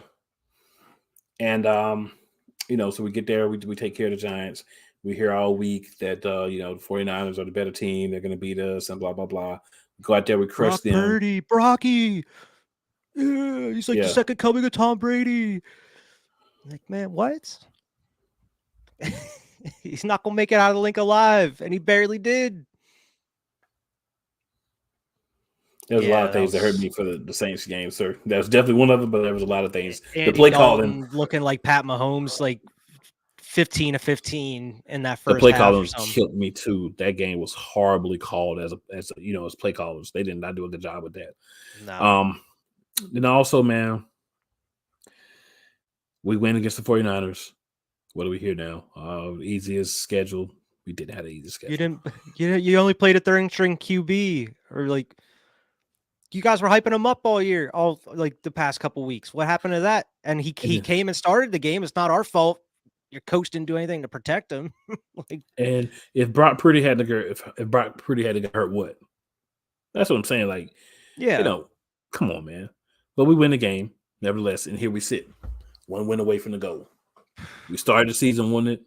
And, so we get there, we take care of the Giants. We hear all week that, the 49ers are the better team. They're going to beat us and blah, blah, blah. We go out there, we crush them. Purdy, Brocky. Yeah, he's like the second coming of Tom Brady. Like, man, what? He's not going to make it out of the link alive, and he barely did. There was a lot of things that hurt me for the Saints game, sir. That was definitely one of them, but there was a lot of things. The play calling. Looking like Pat Mahomes, 15-15 in that first half. The play calling killed me, too. That game was horribly called as play callers. They did not do a good job with that. No. Then also, man, we win against the 49ers. What do we hear now? Easiest schedule. We didn't have the easiest schedule. You only played a third string QB, or you guys were hyping him up all year, the past couple weeks. What happened to that? And he came and started the game. It's not our fault. Your coach didn't do anything to protect him. And if Brock Purdy had to get hurt, what? That's what I'm saying. Come on, man. But we win the game, nevertheless, and here we sit, one win away from the goal. We started the season winning it,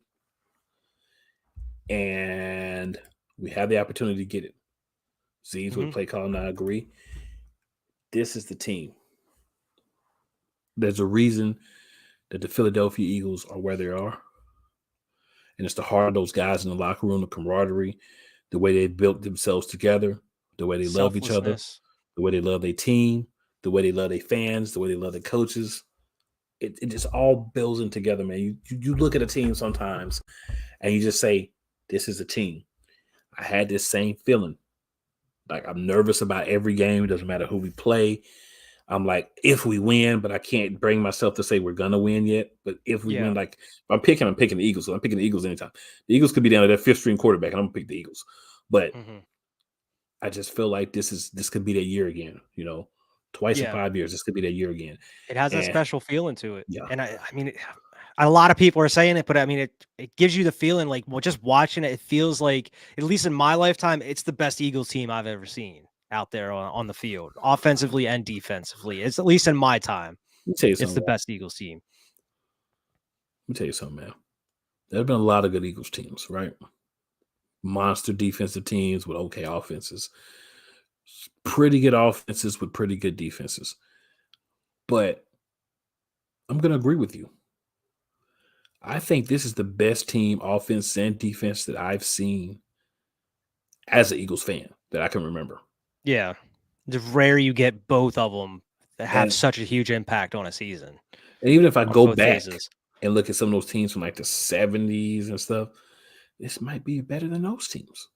and we have the opportunity to get it. Z's with play call, and I agree. This is the team. There's a reason that the Philadelphia Eagles are where they are. And it's the heart of those guys in the locker room, the camaraderie, the way they built themselves together, the way they love each other, the way they love their team, the way they love their fans, the way they love their coaches. It just all builds in together, man. You look at a team sometimes and you just say, this is a team. I had this same feeling. Like, I'm nervous about every game. It doesn't matter who we play. I'm like, if we win, but I can't bring myself to say we're going to win yet. But if we win, like, if I'm picking the Eagles. So I'm picking the Eagles anytime. The Eagles could be down to their fifth-string quarterback, and I'm going to pick the Eagles. But I just feel like this could be their year again, twice in 5 years. This could be their year again. It has a special feeling to it. Yeah. And I mean, a lot of people are saying it, but I mean, it gives you the feeling like, well, just watching it, it feels like, at least in my lifetime, it's the best Eagles team I've ever seen out there on the field, offensively and defensively. It's at least in my time. It's the best Eagles team. Let me tell you something, man. There have been a lot of good Eagles teams, right? Monster defensive teams with okay offenses. Pretty good offenses with pretty good defenses. But I'm going to agree with you. I think this is the best team, offense and defense, that I've seen as an Eagles fan that I can remember. Yeah. It's rare you get both of them that have such a huge impact on a season. And even if I go back and look at some of those teams from like the 70s and stuff, this might be better than those teams.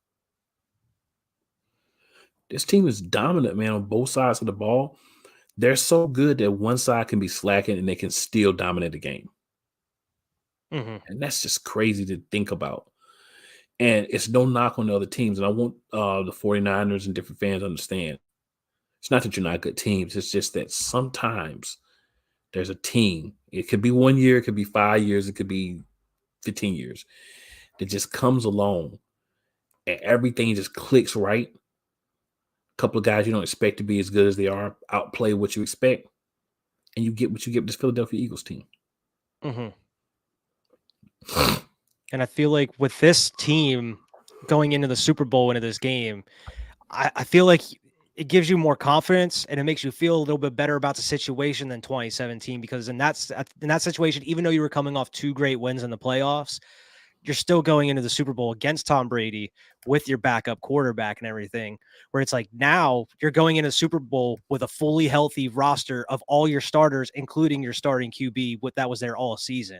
This team is dominant, man, on both sides of the ball. They're so good that one side can be slacking and they can still dominate the game. And that's just crazy to think about. And it's no knock on the other teams. And I want the 49ers and different fans to understand. It's not that you're not good teams. It's just that sometimes there's a team. It could be 1 year. It could be 5 years. It could be 15 years. That just comes along and everything just clicks right. A couple of guys you don't expect to be as good as they are outplay what you expect. And you get what you get with this Philadelphia Eagles team. And I feel like with this team going into the Super Bowl, into this game, I feel like it gives you more confidence and it makes you feel a little bit better about the situation than 2017, because in that situation, even though you were coming off 2 great wins in the playoffs, you're still going into the Super Bowl against Tom Brady with your backup quarterback and everything, where it's like now you're going into the Super Bowl with a fully healthy roster of all your starters, including your starting QB, that was there all season.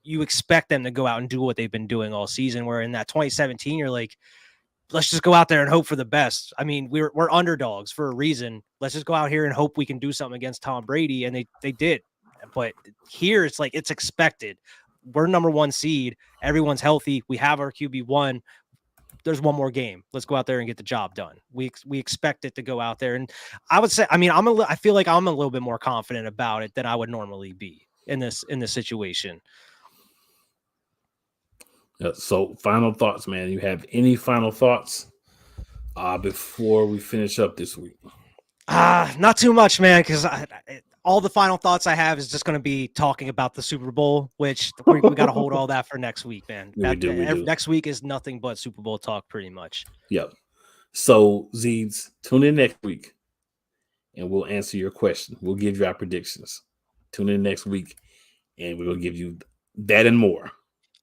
You expect them to go out and do what they've been doing all season, where in that 2017, you're like, let's just go out there and hope for the best. I mean, we're underdogs for a reason. Let's just go out here and hope we can do something against Tom Brady. And they did. But here it's like, it's expected. We're number 1 seed. Everyone's healthy. We have our QB1. There's one more game. Let's go out there and get the job done. We expect it to go out there. And I would say, I mean, I feel like I'm a little bit more confident about it than I would normally be in this situation. So final thoughts, man. You have any final thoughts before we finish up this week? Not too much, man, because all the final thoughts I have is just going to be talking about the Super Bowl, which we got to hold all that for next week, man. We do. Next week is nothing but Super Bowl talk, pretty much. Yep. So, Zeeds, tune in next week, and we'll answer your question. We'll give you our predictions. Tune in next week, and we're going to give you that and more.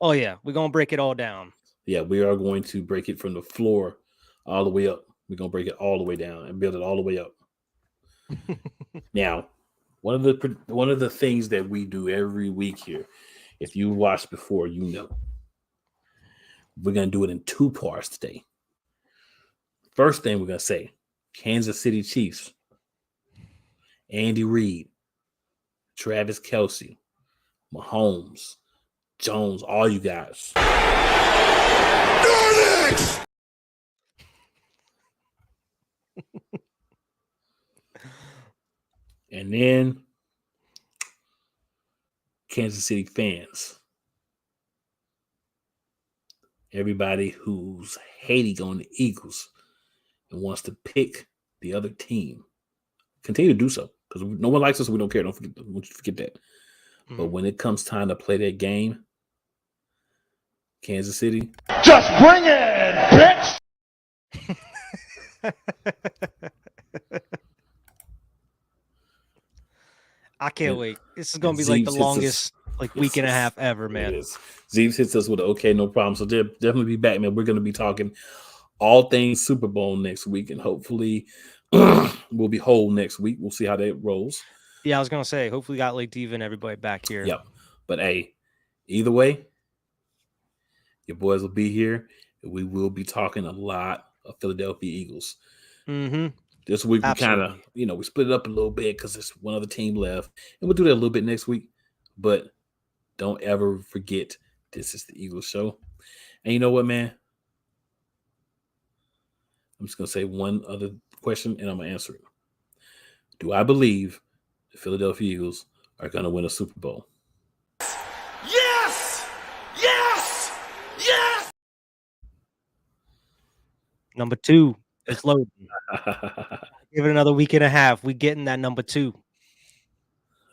Oh, yeah. We're going to break it all down. Yeah, we are going to break it from the floor all the way up. We're going to break it all the way down and build it all the way up. Now, one of the things that we do every week here, if you watched before, you know, we're going to do it in 2 parts today. First thing we're going to say, Kansas City Chiefs, Andy Reid, Travis Kelce, Mahomes, Jones, all you guys. And then Kansas City fans. Everybody who's hating on the Eagles and wants to pick the other team, continue to do so, because no one likes us. We don't care. Don't forget that. But when it comes time to play that game, Kansas City, Just bring it, bitch! I can't wait. This is going to be like the longest week and a half ever, man. It is. Zeebs hits us with an okay, no problem. So they'll definitely be back, man. We're going to be talking all things Super Bowl next week, and hopefully we'll be whole next week. We'll see how that rolls. Yeah, I was going to say, hopefully got Lake Diva and everybody back here. Yep. But hey, either way, your boys will be here. And we will be talking a lot of Philadelphia Eagles. Mm-hmm. This week we kind of, we split it up a little bit because there's one other team left. And we'll do that a little bit next week. But don't ever forget, this is the Eagles show. And you know what, man? I'm just going to say one other question, and I'm going to answer it. Do I believe the Philadelphia Eagles are going to win a Super Bowl? Yes! Yes! Yes! Number 2 is loaded. Give it another week and a half. We getting that number 2.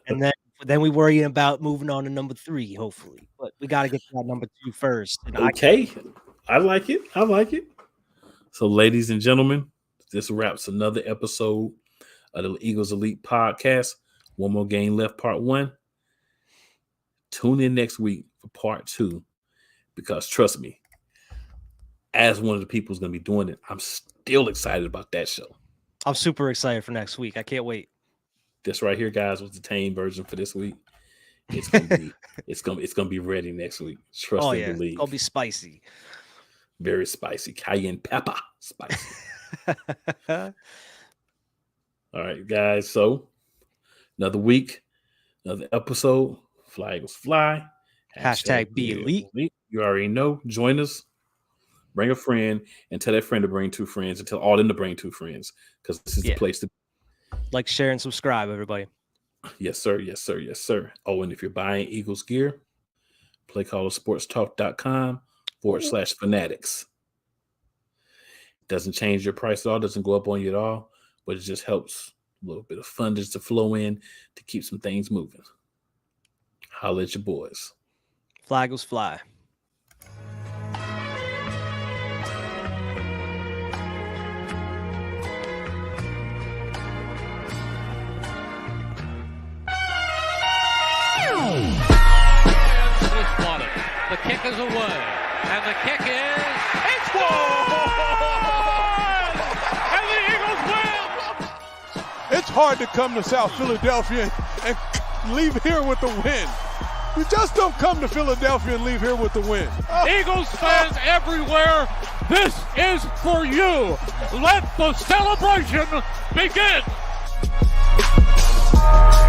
And then we worrying about moving on to number 3, hopefully. But we got to get to that number 2 first. And okay. I like it. I like it. So, ladies and gentlemen, this wraps another episode of the Eagles Elite Podcast. One more game left, part 1. Tune in next week for part 2, because trust me, as one of the people who's going to be doing it, I'm still excited about that show. I'm super excited for next week. I can't wait. This right here, guys, was the tame version for this week. It's gonna be it's gonna be ready next week. Trust and believe. It's gonna be spicy. Very spicy. Cayenne pepper spicy. All right, guys. So another week, another episode. Fly Eagles Fly. Hashtag be elite. You already know. Join us. Bring a friend and tell that friend to bring 2 friends and tell all them to bring 2 friends, because this is the place to be. Like, share, and subscribe, everybody. Yes, sir. Yes, sir. Yes, sir. Oh, and if you're buying Eagles gear, playcallersportstalk.com/fanatics. Doesn't change your price at all. Doesn't go up on you at all. But it just helps a little bit of fundage to flow in to keep some things moving. Holla at your boys. Fly Eagles Fly. The kick is away, and the kick it's good! And the Eagles win! It's hard to come to South Philadelphia and leave here with the win. You just don't come to Philadelphia and leave here with the win. Eagles fans everywhere, this is for you. Let the celebration begin.